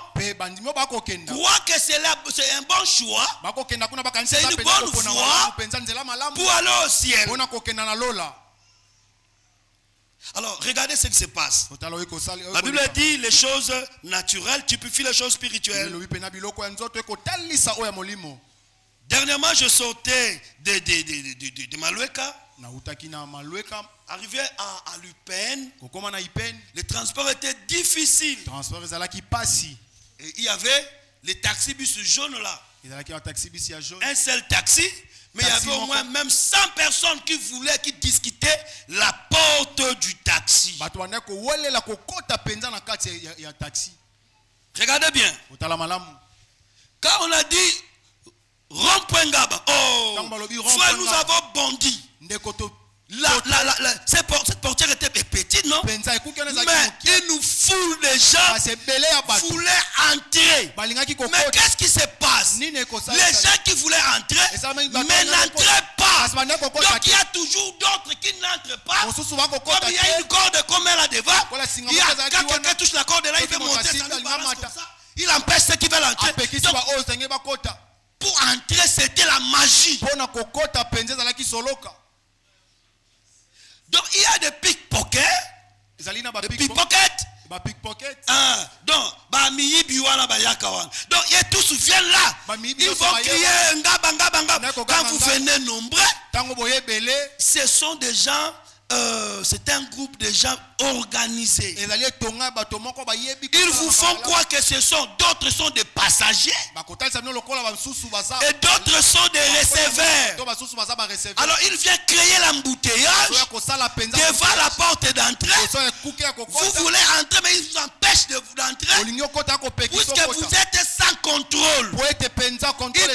croient que c'est un bon choix, c'est une bonne foi pour aller au ciel. Alors, regardez ce qui se passe. La Bible dit les choses naturelles typifient les choses spirituelles. Dernièrement, je sortais de Malueka. Arrivé à Lupin, le transport était difficile. Et il y avait les taxibus jaunes là. Un seul taxi. Mais il y avait au moins même 100 personnes qui discutaient la porte du taxi. Regardez bien. Quand on a dit rond-point Ngaba, frère, nous avons bondi. Cette portière était petite, non? Mais une foule de gens voulaient entrer. Mais qu'est-ce qui se passe? Les gens qui voulaient entrer, mais n'entraient pas. Donc il y a toujours d'autres qui n'entrent pas. Comme il y a une corde comme là devant, quand quelqu'un touche la corde là, il veut monter, ça lui balance comme ça. Il empêche ceux qui veulent entrer. Pour entrer, c'était la magie. Donc il y a des pickpockets. Des pickpockets. Donc et tous viennent là. Ils vont crier ngaba. Quand vous venez nombreux, ce sont des gens. C'est un groupe de gens organisés. Ils vous font croire que d'autres sont des passagers et d'autres sont des receveurs. Alors ils viennent créer l'embouteillage devant la porte d'entrée. Vous voulez entrer mais ils vous empêchent d'entrer puisque vous êtes sans contrôle. Ils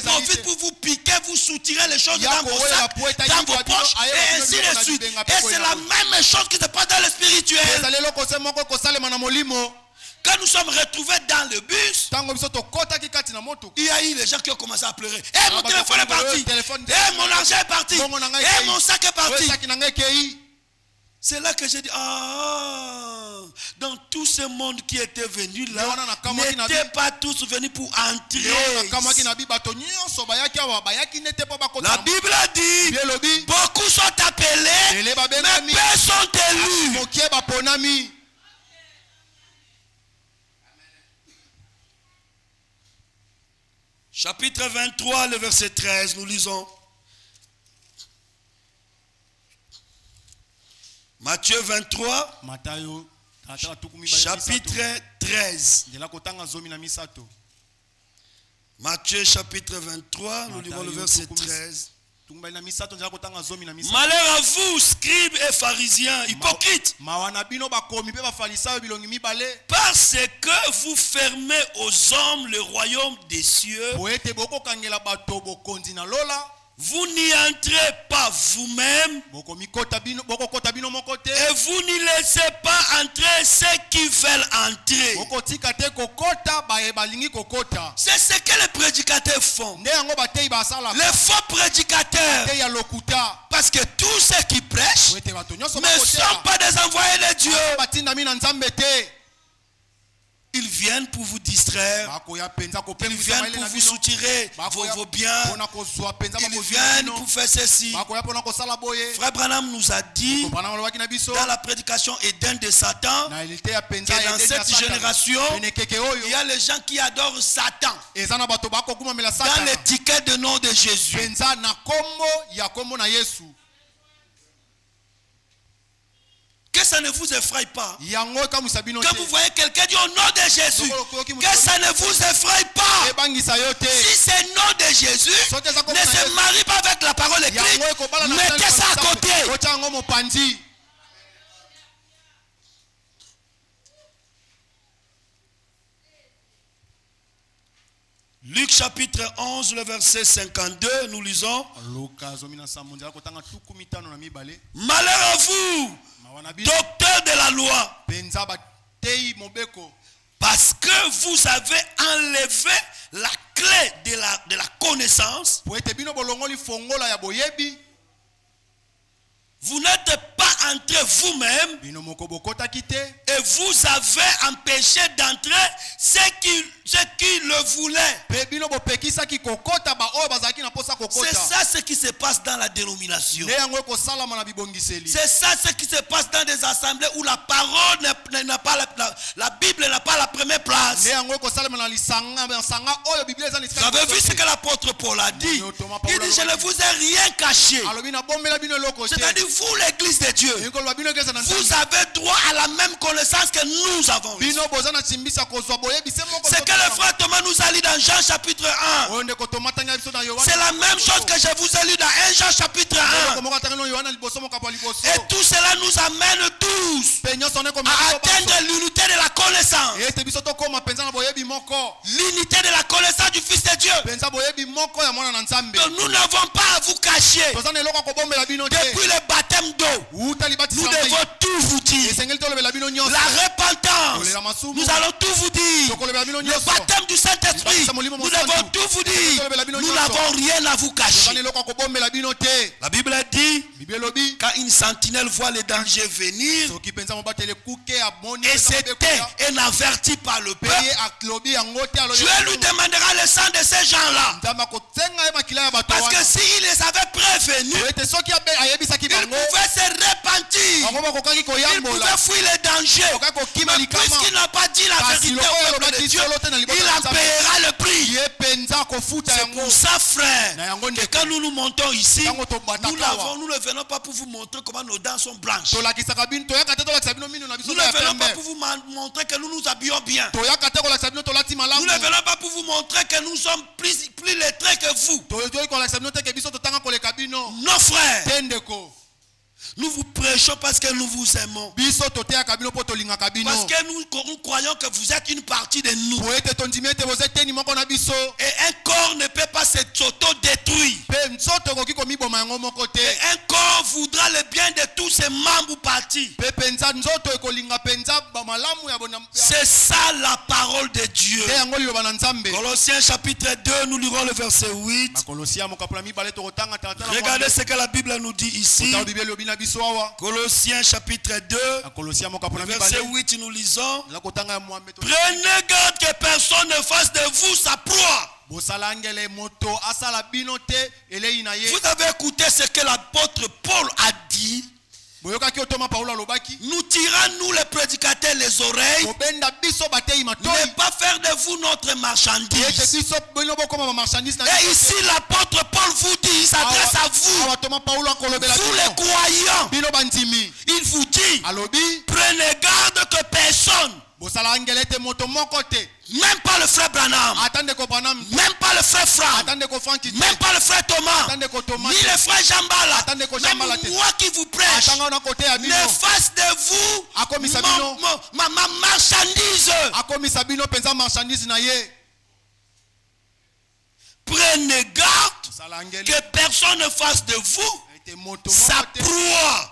profitent pour vous piquer, vous soutirer les choses dans vos sacs, dans vos poches et ainsi de suite. Et c'est la même chose qui se passe dans le spirituel. Quand nous sommes retrouvés dans le bus, il y a eu les gens qui ont commencé à pleurer. Mon téléphone est parti. Mon argent est parti. Mon sac est parti. C'est là que j'ai dit, dans tout ce monde qui était venu là, n'étaient pas tous venus pour entrer. La Bible a dit, beaucoup sont appelés, mais peu sont élus. Chapitre 23, le verset 13, nous lisons. Matthieu 23, chapitre 13. Matthieu chapitre 23, nous lisons le verset 13. Malheur à vous, scribes et pharisiens, hypocrites, parce que vous fermez aux hommes le royaume des cieux. Vous n'y entrez pas vous-même, et vous n'y laissez pas entrer ceux qui veulent entrer. C'est ce que les prédicateurs font. Les faux prédicateurs. Parce que tous ceux qui prêchent ne sont pas des envoyés de Dieu. Ils viennent pour vous distraire. Ils viennent pour vous soutirer vos biens. Ils viennent pour faire ceci. Frère Branham nous a dit dans la prédication Éden de Satan que dans cette génération, il y a les gens qui adorent Satan dans l'étiquette de nom de Jésus. Que ça ne vous effraie pas. Quand vous voyez quelqu'un dire au nom de Jésus, que ça ne vous effraie pas. Si c'est le nom de Jésus, ne se marie pas avec la parole écrite. Mettez ça à côté. Luc chapitre 11, le verset 52, nous lisons. Malheur à vous, docteur de la loi, parce que vous avez enlevé la clé de la connaissance. Vous n'êtes pas entré vous-même, et vous avez empêché d'entrer ceux qui le voulaient. C'est ça ce qui se passe dans la dénomination. C'est ça ce qui se passe dans des assemblées où la parole n'a pas la Bible n'a pas la première place. Vous avez vu ce que l'apôtre Paul a dit. Il dit: je ne vous ai rien caché. C'est-à-dire, vous, l'église de Dieu, vous avez droit à la même connaissance que nous avons. C'est que le frère Thomas nous a lu dans Jean chapitre 1. C'est la même chose que je vous ai lu dans 1 Jean chapitre 1. Et tout cela nous amène tous à atteindre l'unité de la connaissance. L'unité de la connaissance du Fils de Dieu. Donc nous n'avons pas à vous cacher. Depuis le baptême d'eau, nous devons tout vous dire. La repentance, nous allons tout vous dire. Le baptême du Saint-Esprit, nous devons tout vous dire. Nous n'avons rien à vous cacher. La Bible dit, quand une sentinelle voit les dangers venir, et c'était un averti par le peuple, Dieu lui demandera le sang de ces gens-là. Parce que s'il les avait prévenus, il pouvait se repentir. Il pouvait fuir les dangers. Mais puisqu'il n'a pas dit la vérité au peuple de Dieu, il en paiera le prix. C'est pour ça, frère, que quand nous nous montons ici, nous ne venons pas pour vous montrer comment nos dents sont blanches. Nous ne venons pas pour vous montrer que nous nous habillons bien. Nous ne venons pas pour vous montrer que nous sommes plus lettrés que vous. Non, frère. Nous vous prêchons parce que nous vous aimons. Parce que nous croyons que vous êtes une partie de nous. Et un corps ne peut pas s'auto-détruire. Et un corps voudra le bien de tous ses membres partis. C'est ça la parole de Dieu. Colossiens chapitre 2, nous lirons le verset 8. Regardez ce que la Bible nous dit ici. Colossiens chapitre 2, verset 8, nous lisons: prenez garde que personne ne fasse de vous sa proie. Vous avez écouté ce que l'apôtre Paul a dit. nous tirons nous les prédicateurs les oreilles, ne pas faire de vous notre marchandise. Et ici l'apôtre Paul vous dit, il s'adresse à vous, vous les croyants. Il vous dit, prenez garde que personne, même pas le frère Branham, même pas le frère Franck, même pas le frère Thomas, ni le frère Jambala, même moi qui vous prêche, ne fasse de vous ma marchandise. Prenez garde que personne ne fasse de vous sa proie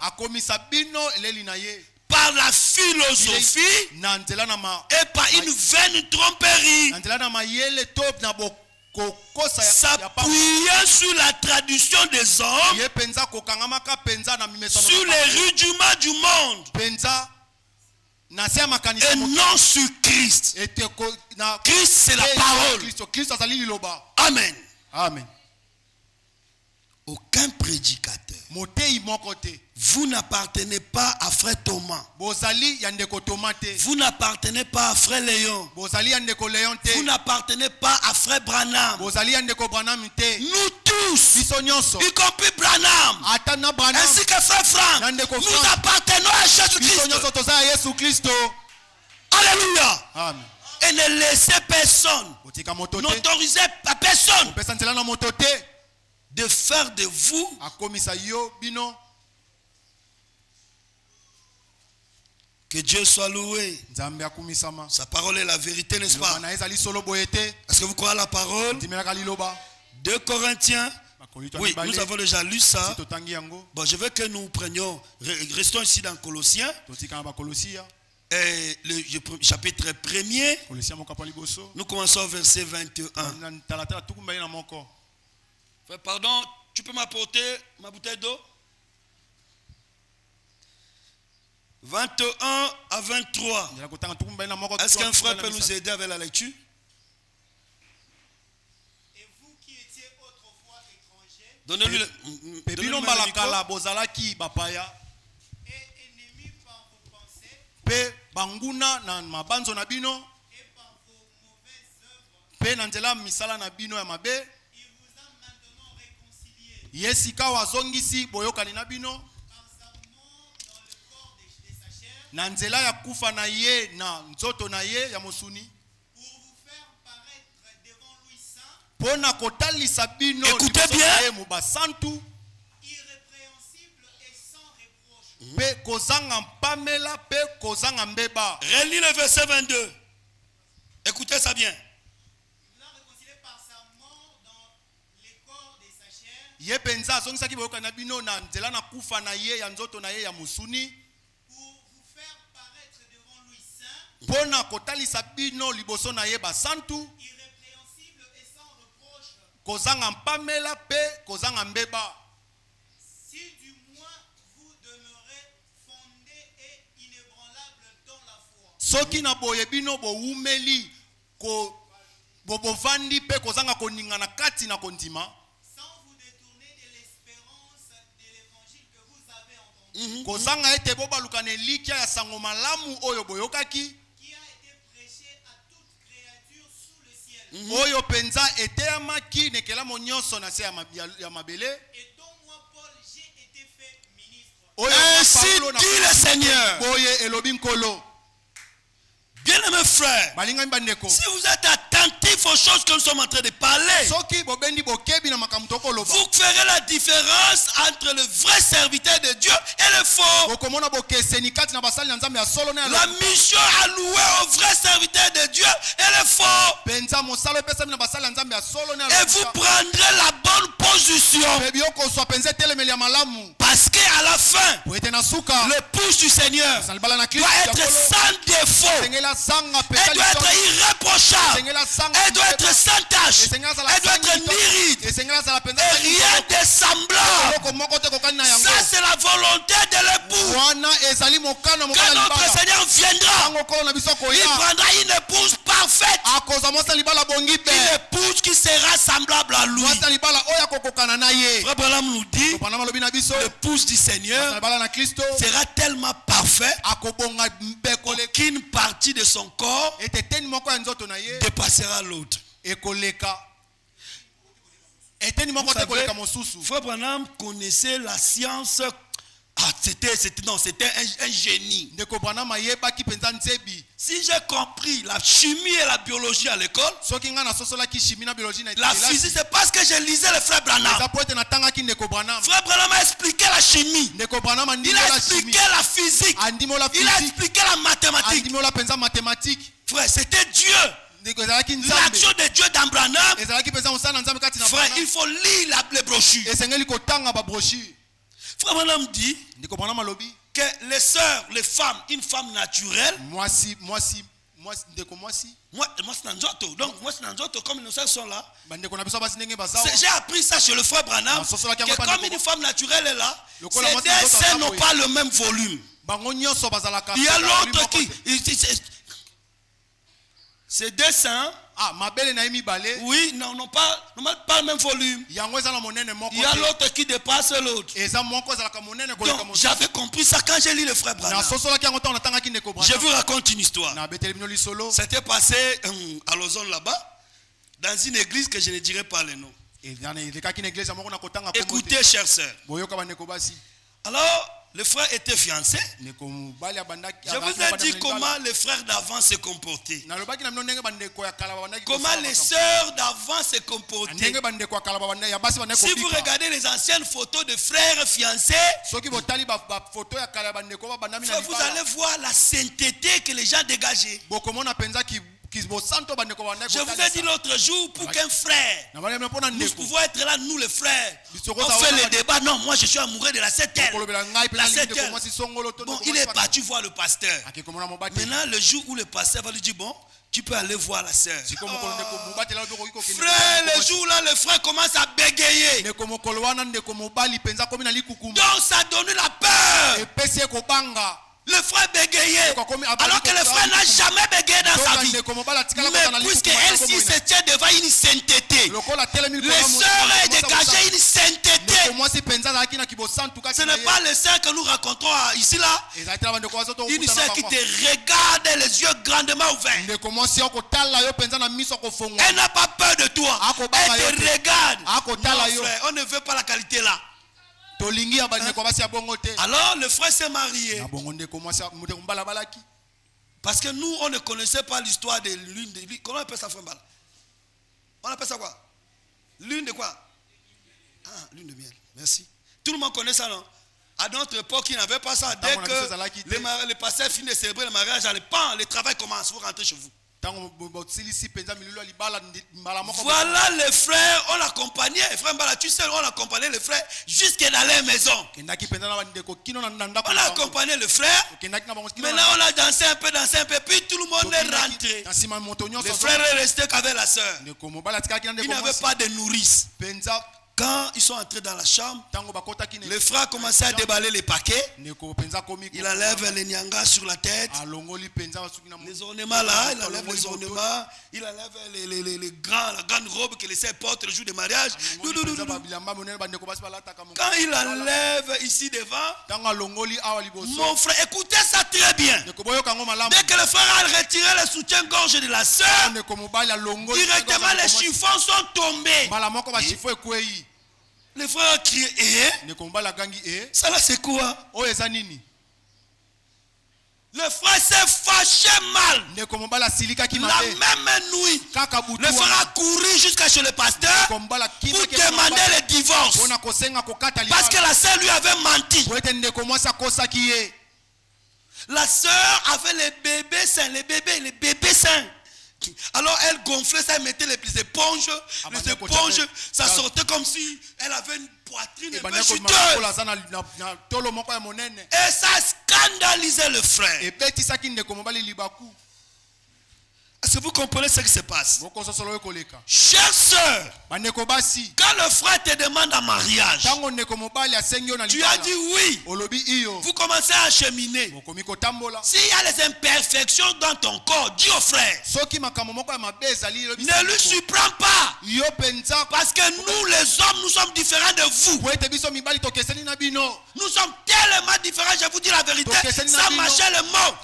par la philosophie et par une vaine tromperie, s'appuyant sur la tradition des hommes, sur les rudiments du monde et non sur Christ. Christ, c'est la parole. Amen. Amen. Aucun prédicateur. Vous n'appartenez pas à frère Thomas. Vous n'appartenez pas à frère Léon. Vous n'appartenez pas à frère Branham. Nous tous, y compris Branham, ainsi que frère Franck, nous appartenons à Jésus-Christ. Alléluia. Amen. Et ne laissez personne, n'autorisez à personne de faire de vous que Dieu soit loué. Sa parole est la vérité, n'est-ce pas? Est-ce que vous croyez à la parole? 2 Corinthiens. Oui, nous avons déjà lu ça. Bon, je veux que nous prenions, restons ici dans Colossiens. Et le chapitre 1er, nous commençons au verset 21. Pardon, tu peux m'apporter ma bouteille d'eau? 21 à 23. Est-ce qu'un frère peut nous aider avec la lecture? Et vous qui étiez autrefois étrangers, donnez-lui le micro. Et ennemis par vos pensées, pe banguna na mabanzo na bino et par vos mauvaises œuvres, pe na nzela misala na bino ya mabe, il vous a maintenant réconcilié yesika wazongisi boyokani na bino par sa mort dans le corps de sa chair, na nzela ya kufa na ye na nzoto na ye ya mosuni, pour vous faire paraître devant lui saint, pona kotalisa bino Écoutez bien. ye mubasantu irrépréhensible et sans reproche. pe kozanga mpamela pe kozanga mbeba. Relis le verset 22. Écoutez ça bien. Il vous a réconcilié par sa mort dans le corps de sa chair, Ye penza azongisaki boyokani na bino na nzela na kufa na ye ya nzoto na ye ya mosuni, pour vous faire paraître devant lui saint, pona kotalisa bino liboso na ye basantu, irrépréhensible et sans reproche. kozanga mpamela pe kozanga mbeba. Si du moins vous demeurez fondé et inébranlable dans la foi, Soki na boye bino boumeli ko bobovandi pe kozanga koningana kati na kondima, sans vous détourner de l'espérance de l'évangile que vous avez entendu, kozanga ete bobaluka na elikia ya sango malamu oyo boyokaki, qui a été prêché à toute créature sous le ciel, oyo penza eteyamaki na ekelamo nyonso na se ya mabele, et dont moi, Paul, j'ai été fait ministre. oyo Ainsi Paulo na- dit le Seigneur. boye elobi nkolo. Bien-aimés frères, Balingani bandeko, si vous êtes attentifs aux choses que nous sommes en train de parler, soki bobendi bokebi na makambo tokoloba, vous verrez la différence entre le vrai serviteur de Dieu et le faux. bokomona bokeseni kati na basali na Nzambe ya solo na ya La lokuta. mission allouée au vrai serviteur de Dieu et le faux. Penza mosalo epesami na basali ya Nzambe ya solo na ya Et vous lokuta. prendrez la bonne position. Pe bioko penza telemeli ya malamu, Parce qu'à la fin, po ete na suka l'épouse du Seigneur na libala na doit Kristo ya être kolo, sans défaut. sengela sanga Elle pesa doit être irréprochable. sengela sanga Elle doit être sans tâche. Elle doit être niride. sengela sala penza Et rien de semblable. loko moko te kokani na yango. Ça, c'est la volonté de l'époux. Wana ezali mokano Quand mokana notre libala. Seigneur viendra, Tango kolo na biso il koya, prendra une épouse parfaite. akoza mwasa libala bongi pe. Une épouse qui sera semblable à lui. Frère Branham nous dit, l'épouse du Seigneur sera tellement parfaite qu'aucune partie de son corps dépassera l'autre. Frère Branham connaissait la science. Ah, c'était un génie. Si j'ai compris la chimie et la biologie à l'école, la physique, c'est parce que je lisais le frère Branham. Frère Branham a expliqué la chimie. Il a expliqué la physique. Il a expliqué la mathématique. Frère, c'était Dieu. L'action de Dieu dans Branham. Frère, il faut lire les brochures. Frère Branham dit que les sœurs, les femmes, une femme naturelle. Donc, comme nos sœurs sont là, j'ai appris ça chez le frère Branham. Que comme une femme naturelle est là, ces deux seins n'ont pas le même volume. Il y a l'autre qui. Ces deux seins. Oui, n'ont pas le même volume. Il y a l'autre qui dépasse l'autre. Donc, j'avais compris ça quand j'ai lu le frère Branham. Je vous raconte une histoire. C'était passé à Lausanne là-bas, dans une église que je ne dirai pas le nom. Écoutez, chers sœurs. Alors, le frère était fiancé. Je vous ai dit comment les frères d'avant se comportaient. Comment les sœurs d'avant se comportaient. Si vous regardez les anciennes photos de frères fiancés, vous allez voir la sainteté que les gens dégageaient. Je vous ai dit l'autre jour, pour qu'un frère, nous pouvons être là, nous les frères, on fait le débat. Non, moi je suis amoureux de la septelle. Bon, il est parti voir le pasteur. Maintenant, le jour où le pasteur va lui dire, bon, tu peux aller voir la sœur. Frère, le jour là, le frère commence à bégayer. Donc ça donne la peur. Le frère bégayait, alors que le frère n'a jamais bégayé dans sa vie. Mais puisqu'elle se tient devant une sainteté, les sœurs ont dégagé une sainteté. Ce n'est pas le sœur que nous rencontrons ici là. Une sœur qui te regarde les yeux grandement ouverts. Elle n'a pas peur de toi. Elle te regarde. Non, frère, on ne veut pas la qualité là. Alors le frère s'est marié. Parce que nous on ne connaissait pas l'histoire de lune de miel. Comment on appelle ça, frère Mbala? On appelle ça quoi? Lune de quoi? Ah, lune de miel. Merci. Tout le monde connaît ça, non? À notre époque, il n'y avait pas ça. Dès que les pasteurs finissent de célébrer le mariage, le travail commence. Vous rentrez chez vous. Voilà les frères, on l'accompagnait. Frère Mbala, tu sais, on accompagnait les frères jusqu'à dans leur maison. On a accompagné le frère. Maintenant, on a dansé un peu, puis tout le monde est rentré. Le frère est resté qu'avec la soeur. Il n'avait pas de nourrice. Quand ils sont entrés dans la chambre, le frère a commencé à déballer les paquets. Il enlève les nyangas sur la tête. Les ornements là, il enlève les ornements. Il enlève la grande robe que les sœurs portent le jour du mariage. Quand il enlève ici devant, mon frère, écoutez ça très bien. Dès que le frère a retiré le soutien-gorge de la sœur, directement les chiffons sont tombés. Le frère a crié, ça là c'est quoi? Le frère s'est fâché mal. La même nuit, le frère a couru jusqu'à chez le pasteur pour demander le divorce. Parce que la sœur lui avait menti. La sœur avait les bébés sains. Alors elle gonflait ça, elle mettait les éponges, ça sortait comme si elle avait une poitrine juteuse. Et ça scandalisait le frère. Est-ce que vous comprenez ce qui se passe? Chers sœurs, quand le frère te demande en mariage, tu as dit oui. Vous commencez à cheminer. S'il y a les imperfections dans ton corps, dis au frère. Ne lui surprends pas. Parce que nous les hommes, nous sommes différents de vous. Nous sommes tellement différents, je vous dis la vérité, ça marchait le mot.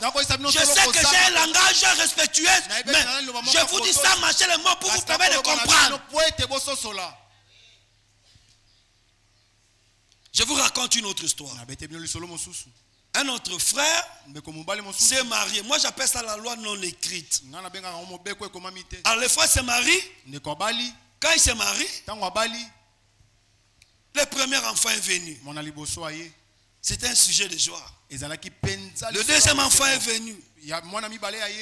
Je sais que j'ai un langage respectueux, mais je vous dis ça marchait le mot pour vous permettre de comprendre. Je vous raconte une autre histoire. Un autre frère s'est marié. Moi j'appelle ça la loi non écrite. Alors le frère se marie. Quand il se marie, le premier enfant est venu. C'était un sujet de joie. Le deuxième enfant est venu.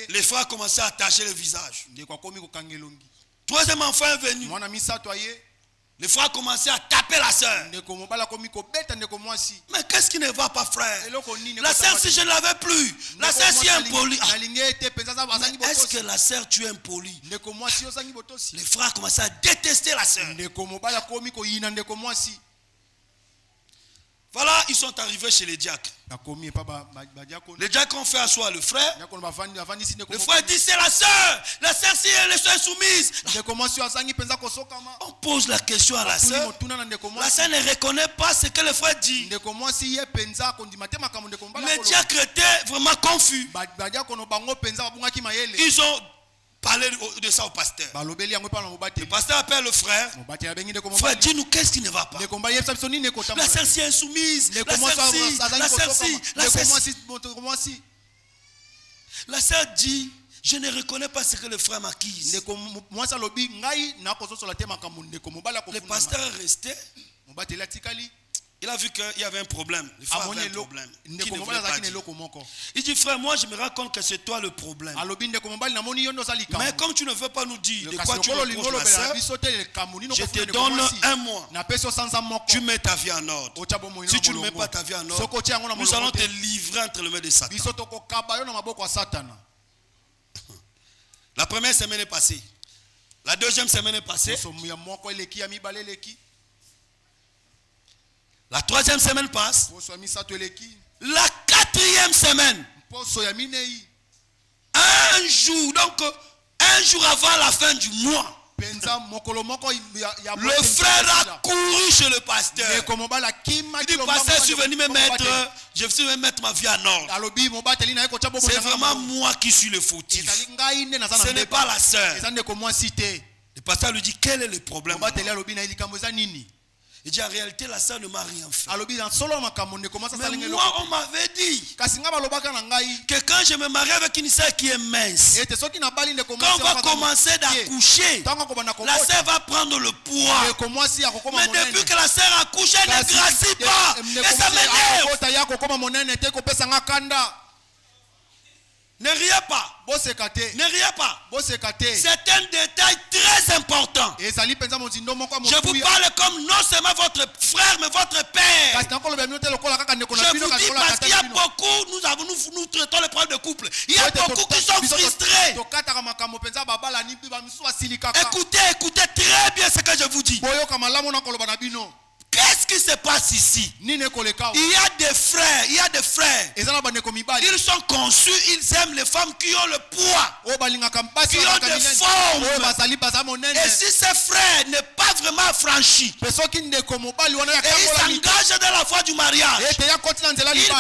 Les frères commençaient à attacher le visage. Troisième enfant est venu. Les frères commençaient à taper la sœur. Mais qu'est-ce qui ne va pas, frère? La sœur, si je ne l'avais plus, la sœur, si impolie. Est-ce que la sœur, tu es impolie? Les frères commençaient à détester la sœur. Voilà, ils sont arrivés chez les diacres. Les diacres ont fait asseoir le frère. Le frère dit c'est la sœur. La sœur, si elle est soumise. On pose la question à la sœur. La sœur ne reconnaît pas ce que le frère dit. Les diacres étaient vraiment confus. Ils ont parlé de ça au pasteur. Le pasteur appelle le frère. Frère, dis-nous qu'est-ce qui ne va pas. La sœur si insoumise. La sœur si. La sœur dit, je ne reconnais pas ce que le frère m'accuse. Le pasteur est resté. Il a vu qu'il y avait un problème. Le frère avait un problème. Il dit, frère, moi je me rends compte que c'est toi le problème. Mais comme tu ne veux pas nous dire de quoi tu reproches la sœur, je te donne un mois. Tu mets ta vie en ordre. Si tu ne mets pas ta vie en ordre, nous allons te livrer entre les mains de Satan. La première semaine est passée. La deuxième semaine est passée. La troisième semaine passe. La quatrième semaine. Un jour, donc un jour avant la fin du mois. Le frère a couru chez le pasteur. Il dit, pasteur, je suis venu me mettre ma vie en ordre. C'est vraiment moi qui suis le fautif. Ce n'est pas la sœur. Le pasteur lui dit, quel est le problème? Il dit en réalité la sœur ne m'a rien fait. Mais moi on m'avait dit que quand je me marie avec une sœur qui est mince, quand on va commencer d'accoucher, la sœur va prendre le poids. Mais depuis que la sœur accouche, elle ne grassit pas. Et ça m'énerve. Ne riez pas. Ne riez pas. C'est un détail très important. Je vous parle comme non seulement votre frère, mais votre père. Je vous dis parce qu'il y a beaucoup, nous traitons le problème de couple. Il y a beaucoup qui sont frustrés. Écoutez très bien ce que je vous dis. Qu'est-ce qui se passe ici? Il y a des frères, ils sont conçus, ils aiment les femmes qui ont le poids, qui ont des formes. Et si ces frères n'est pas vraiment affranchi, et il s'engage dans la voie du mariage, il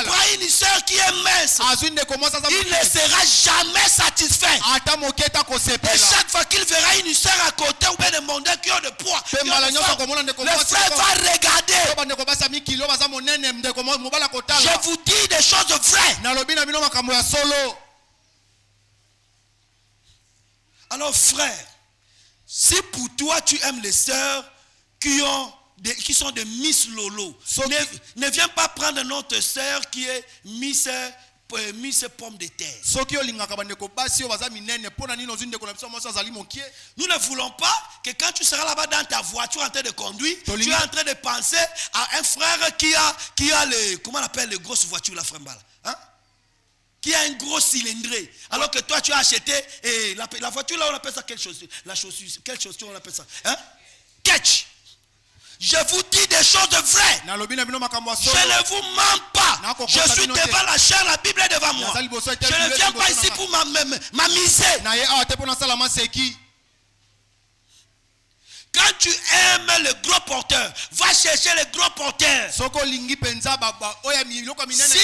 prend une soeur qui est mince, il ne sera jamais satisfait. Et chaque fois qu'il verra une soeur à côté ou bien des mondains qui ont de poids, le frère va regarder. Je vous dis des choses vraies. Alors frère, si pour toi tu aimes les sœurs qui sont des Miss Lolo, ne viens pas prendre notre sœur qui est Miss pomme de terre. Nous ne voulons pas que quand tu seras là-bas dans ta voiture en train de conduire, tu es en train de penser à un frère qui a les, comment on appelle les grosses voitures, la frembale, hein? Qui a un gros cylindré, alors que toi tu as acheté la voiture là on appelle ça quelle chaussure? La chaussure, quelle chaussure on appelle ça? Hein? Catch. Je vous dis des choses vraies. Je ne vous mens pas. Je suis devant la chair, la Bible est devant moi. Je ne viens pas ici pour m'amuser. Quand tu aimes le gros porteur, va chercher le gros porteur. Si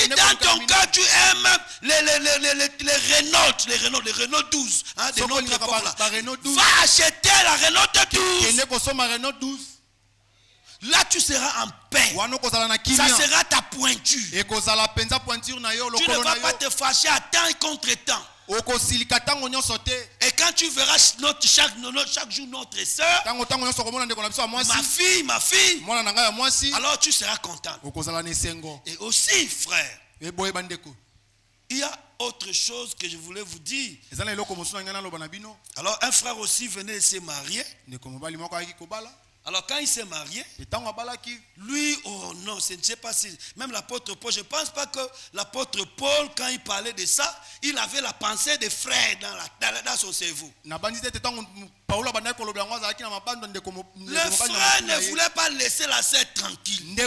dans ton cœur tu aimes les Renault 12, hein, de notre époque là, va acheter la Renault 12. Là tu seras en paix. Ça sera ta pointure. Tu ne vas pas te fâcher à temps et contre temps. Et quand tu verras chaque jour notre soeur, ma fille, alors tu seras content. Et aussi, frère, il y a autre chose que je voulais vous dire. Alors un frère aussi venait de se marier. Alors quand il s'est marié, lui, oh non, je ne sais pas si, même l'apôtre Paul, je ne pense pas que l'apôtre Paul, quand il parlait de ça, il avait la pensée des frères dans son cerveau. Le frère ne voulait pas laisser la sœur tranquille. C'est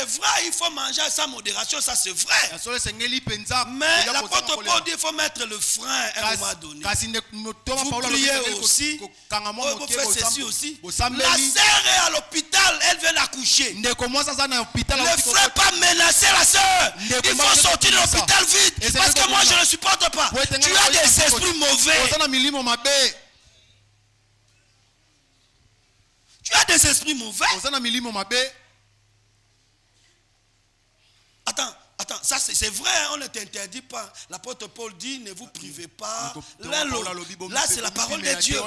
vrai, il faut manger sans modération, ça c'est vrai. Mais l'apôtre Paul dit qu'il faut mettre le frein à un moment donné. Vous priez aussi, vous faites ceci aussi. La sœur est à l'hôpital, elle vient d'accoucher. Le frère pas menacer la sœur. Il faut sortir de l'hôpital vite. Parce que moi je ne supporte pas. Tu as des esprits mauvais. Tu as des esprits mauvais. Attends, ça c'est vrai, on ne t'interdit pas. L'apôtre Paul dit, ne vous privez pas. Là c'est la parole de Dieu.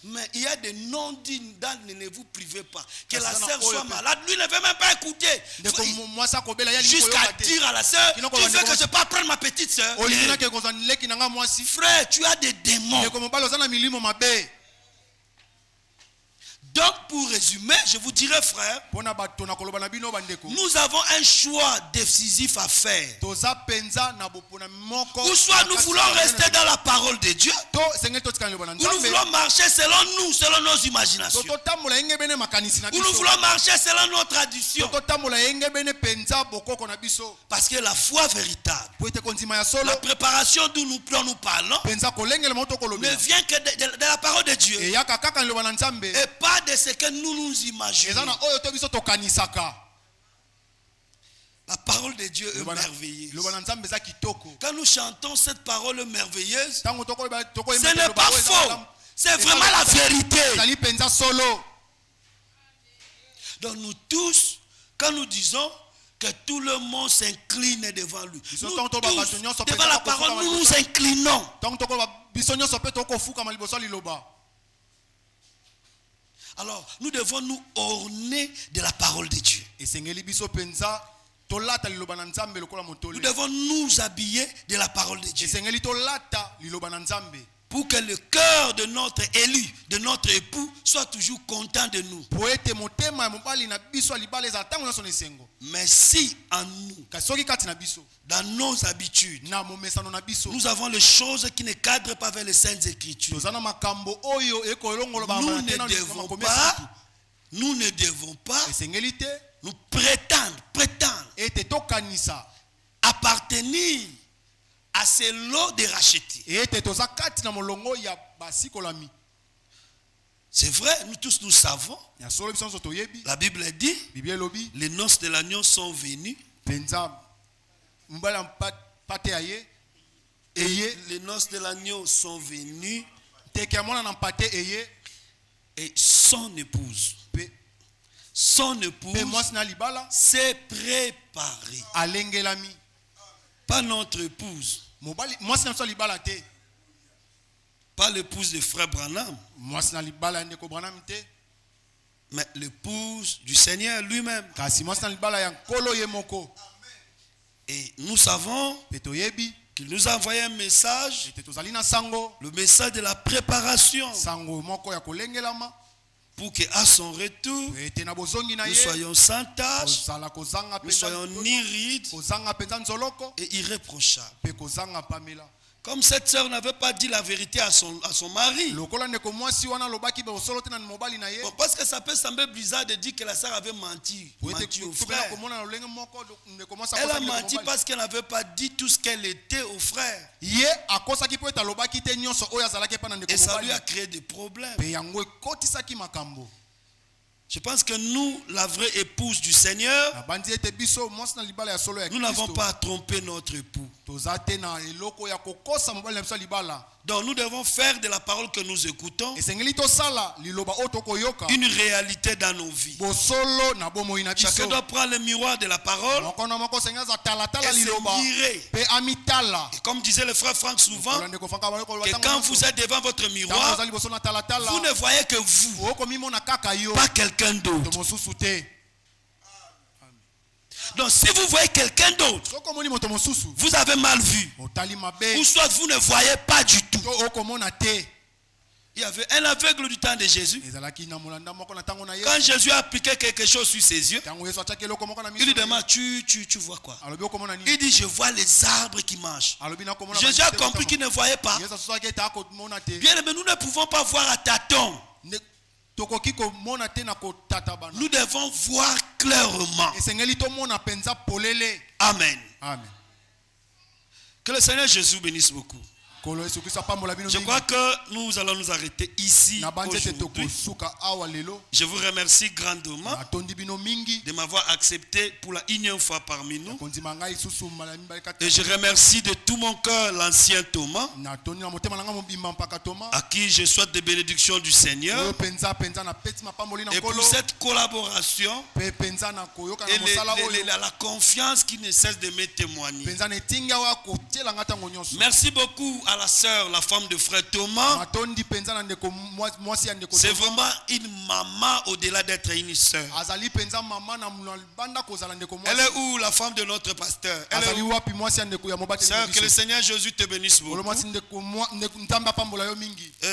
Mais il y a des non-dits dans ne vous privez pas. Que la sœur soit malade, lui ne veut même pas écouter. Jusqu'à dire à la sœur, tu veux que je parte prendre ma petite sœur. Frère, tu as des démons. Donc pour résumer, je vous dirais frère, nous avons un choix décisif à faire. Ou soit nous voulons rester dans la parole de Dieu, ou nous voulons marcher selon nos imaginations. Ou nous voulons marcher selon nos traditions. Parce que la foi véritable, la préparation d'où nous parlons, ne vient que de la parole de Dieu. Et pas de ce que nous imaginons. La parole de Dieu est merveilleuse. Quand nous chantons cette parole merveilleuse, ce n'est pas faux. C'est vraiment la vérité. Donc nous tous, quand nous disons que tout le monde s'incline devant lui, nous tous, devant la parole, nous nous inclinons. Alors, nous devons nous orner de la parole de Dieu. Nous devons nous habiller de la parole de Dieu. Pour que le cœur de notre élu, de notre époux, soit toujours content de nous. Mais si en nous, dans nos habitudes, nous avons les choses qui ne cadrent pas vers les saintes écritures, nous ne devons pas nous prétendre appartenir à ces lots de rachetés. C'est vrai, nous tous nous savons. La Bible dit, les noces de l'agneau sont venues. Et les noces de l'agneau sont venues. Et son épouse s'est préparée. Pas notre épouse. Pas l'épouse de frère Branham. Mais l'épouse du Seigneur lui-même. Et nous savons qu'il nous a envoyé un message. Le message de la préparation. Pour qu'à son retour, nous soyons sans tâche, nous soyons ni rides et irréprochables. Comme cette sœur n'avait pas dit la vérité à son mari. Bon, parce que ça peut sembler bizarre de dire que la sœur avait menti au frère. Elle a menti parce qu'elle n'avait pas dit tout ce qu'elle était au frère. Et ça lui a créé des problèmes. Je pense que nous, la vraie épouse du Seigneur, nous n'avons pas à tromper notre époux. Donc nous devons faire de la parole que nous écoutons une réalité dans nos vies. Chacun doit prendre le miroir de la parole et se mirer. Et comme disait le frère Franck souvent, que quand vous êtes devant votre miroir, vous ne voyez que vous, pas quelqu'un d'autre. Donc si vous voyez quelqu'un d'autre, vous avez mal vu. Ou soit vous ne voyez pas du tout. Il y avait un aveugle du temps de Jésus. Quand Jésus a appliqué quelque chose sur ses yeux, il lui demande, tu vois quoi? Il dit, je vois les arbres qui marchent. Jésus a compris qu'il ne voyait pas. Bien aimé, nous ne pouvons pas voir à tâtons. Nous devons voir clairement. Amen. Que le Seigneur Jésus bénisse beaucoup. Je crois que nous allons nous arrêter ici aujourd'hui. Je vous remercie grandement de m'avoir accepté pour la énième fois parmi nous. Et je remercie de tout mon cœur l'ancien Thomas, à qui je souhaite des bénédictions du Seigneur. Et pour cette collaboration et la confiance qui ne cesse de me témoigner. Merci beaucoup à la sœur, la femme de frère Thomas. C'est vraiment une maman au-delà d'être une sœur. Elle est où la femme de notre pasteur? Elle est où? Sœur, que le Seigneur Jésus te bénisse beaucoup.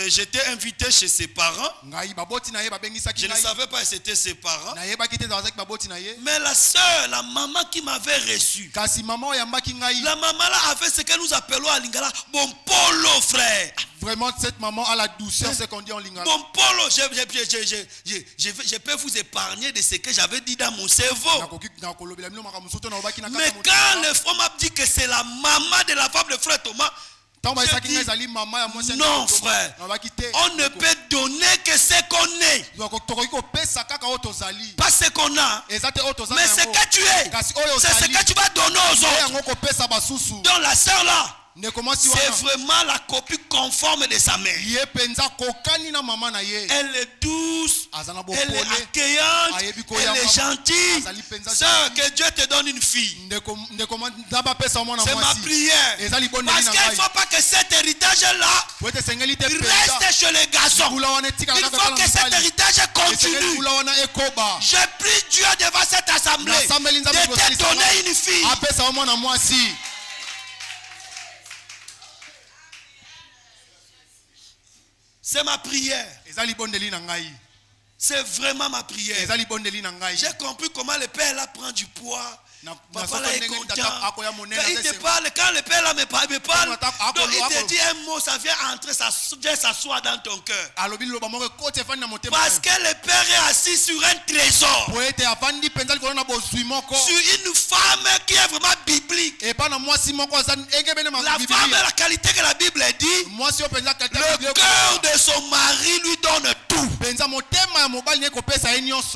J'étais invité chez ses parents. Je ne savais pas que c'était ses parents. Mais la sœur, la maman qui m'avait reçu, la maman là avait ce que nous appelons à Lingala bon polo, frère. Vraiment, cette maman a la douceur, c'est qu'on dit en lingala. Bon polo, je peux vous épargner de ce que j'avais dit dans mon cerveau. Mais quand le frère m'a dit que c'est la maman de la femme de frère Thomas, non, frère, on ne peut donner que ce qu'on est. Pas ce qu'on a, mais ce que tu es, c'est ce que tu vas donner aux autres. Donc la sœur là, c'est vraiment la copie conforme de sa mère. Elle est douce, elle est accueillante, elle est gentille. Sœur, que Dieu te donne une fille. C'est ma prière. Parce qu'il ne faut pas que cet héritage-là reste chez les garçons. Il faut que cet héritage continue. Je prie Dieu devant cette assemblée de te donner une fille. C'est ma prière. C'est vraiment ma prière. J'ai compris comment le père là prend du poids. Papa là est content. Quand il te parle, quand le père là me parle, donc il te dit un mot, ça vient entrer, ça vient s'asseoir dans ton cœur. Parce que le père est assis sur un trésor. Sur une femme qui est vraiment biblique. La femme, la qualité que la Bible dit, le cœur de son mari lui donne tout.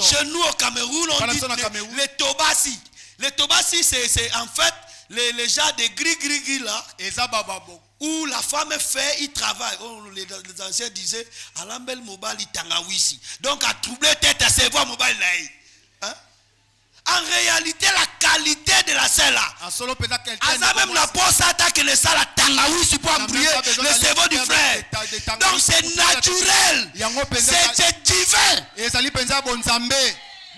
Chez nous au Cameroun, on dit les Tobassi. Les Tobassi, c'est en fait les gens de gris là, où la femme fait, il travaille. Oh, les anciens disaient, Alambel Mobali Tangawisi. Donc, à troubler tête à se voir Mobali là. En réalité, la qualité de la selle là, même la poste attaque le sale à Tangawisi pour embrouiller le cerveau du frère. Donc, c'est naturel. C'est divin.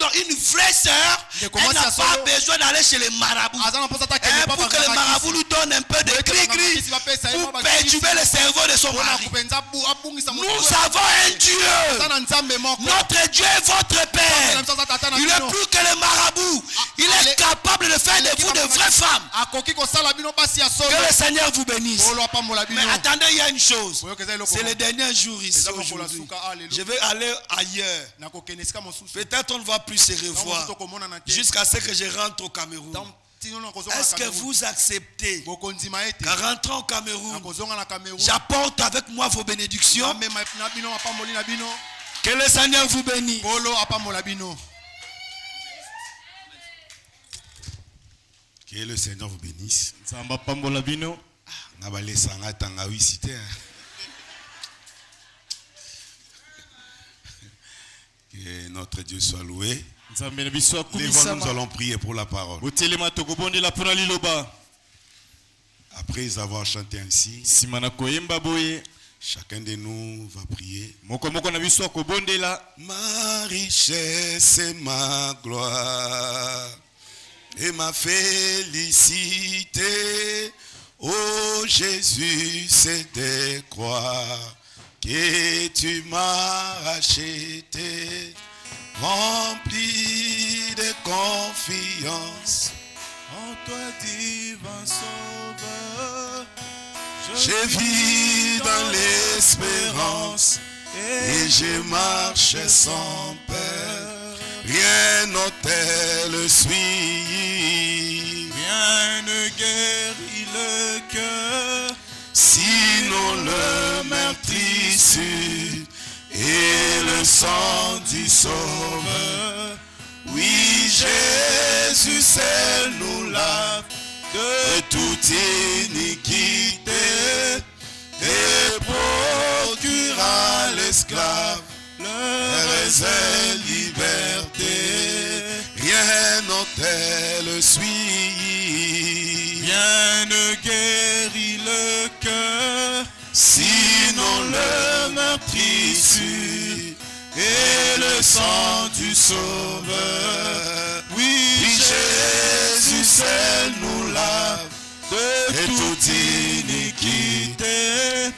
Donc une vraie sœur, elle n'a pas besoin d'aller chez les marabouts. Pour que les marabouts lui donnent un peu de gris-gris pour perturber le cerveau de son mari. Nous avons un Dieu. Notre Dieu est votre Père. Il est plus que les marabouts. Il est capable de faire de vous de vraies femmes. Que le Seigneur vous bénisse. Mais attendez, il y a une chose. C'est les derniers jours ici aujourd'hui. Je vais aller ailleurs. Peut-être on ne va plus se revoir jusqu'à ce que je rentre au Cameroun. Est-ce que vous acceptez qu'en rentrant au Cameroun, j'apporte avec moi vos bénédictions? Que le Seigneur vous bénisse. Que le Seigneur vous bénisse. Que notre Dieu soit loué. Nous allons prier pour la parole. Après avoir chanté ainsi, chacun de nous va prier. Ma richesse et ma gloire et ma félicité, oh Jésus, c'est de croire que tu m'as racheté, rempli de confiance en toi, divin Sauveur. Je vis dans l'espérance et je marche sans peur. Rien n'ôte suit, rien ne guérit le cœur, sinon le meurtrissure et le sang du Sauveur. Oui, Jésus seul nous lave de toute iniquité et procure à l'esclave l'heureuse liberté. Rien n'ôte suit, rien ne guérit le cœur, sinon le meurtrissure et le sang du Sauveur. Oui, Jésus seul nous lave de toute iniquité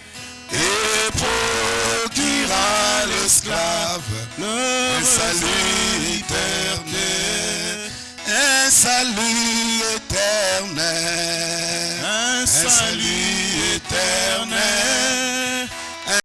et procure à l'esclave un salut éternel. Un salut éternel. Un salut éternel.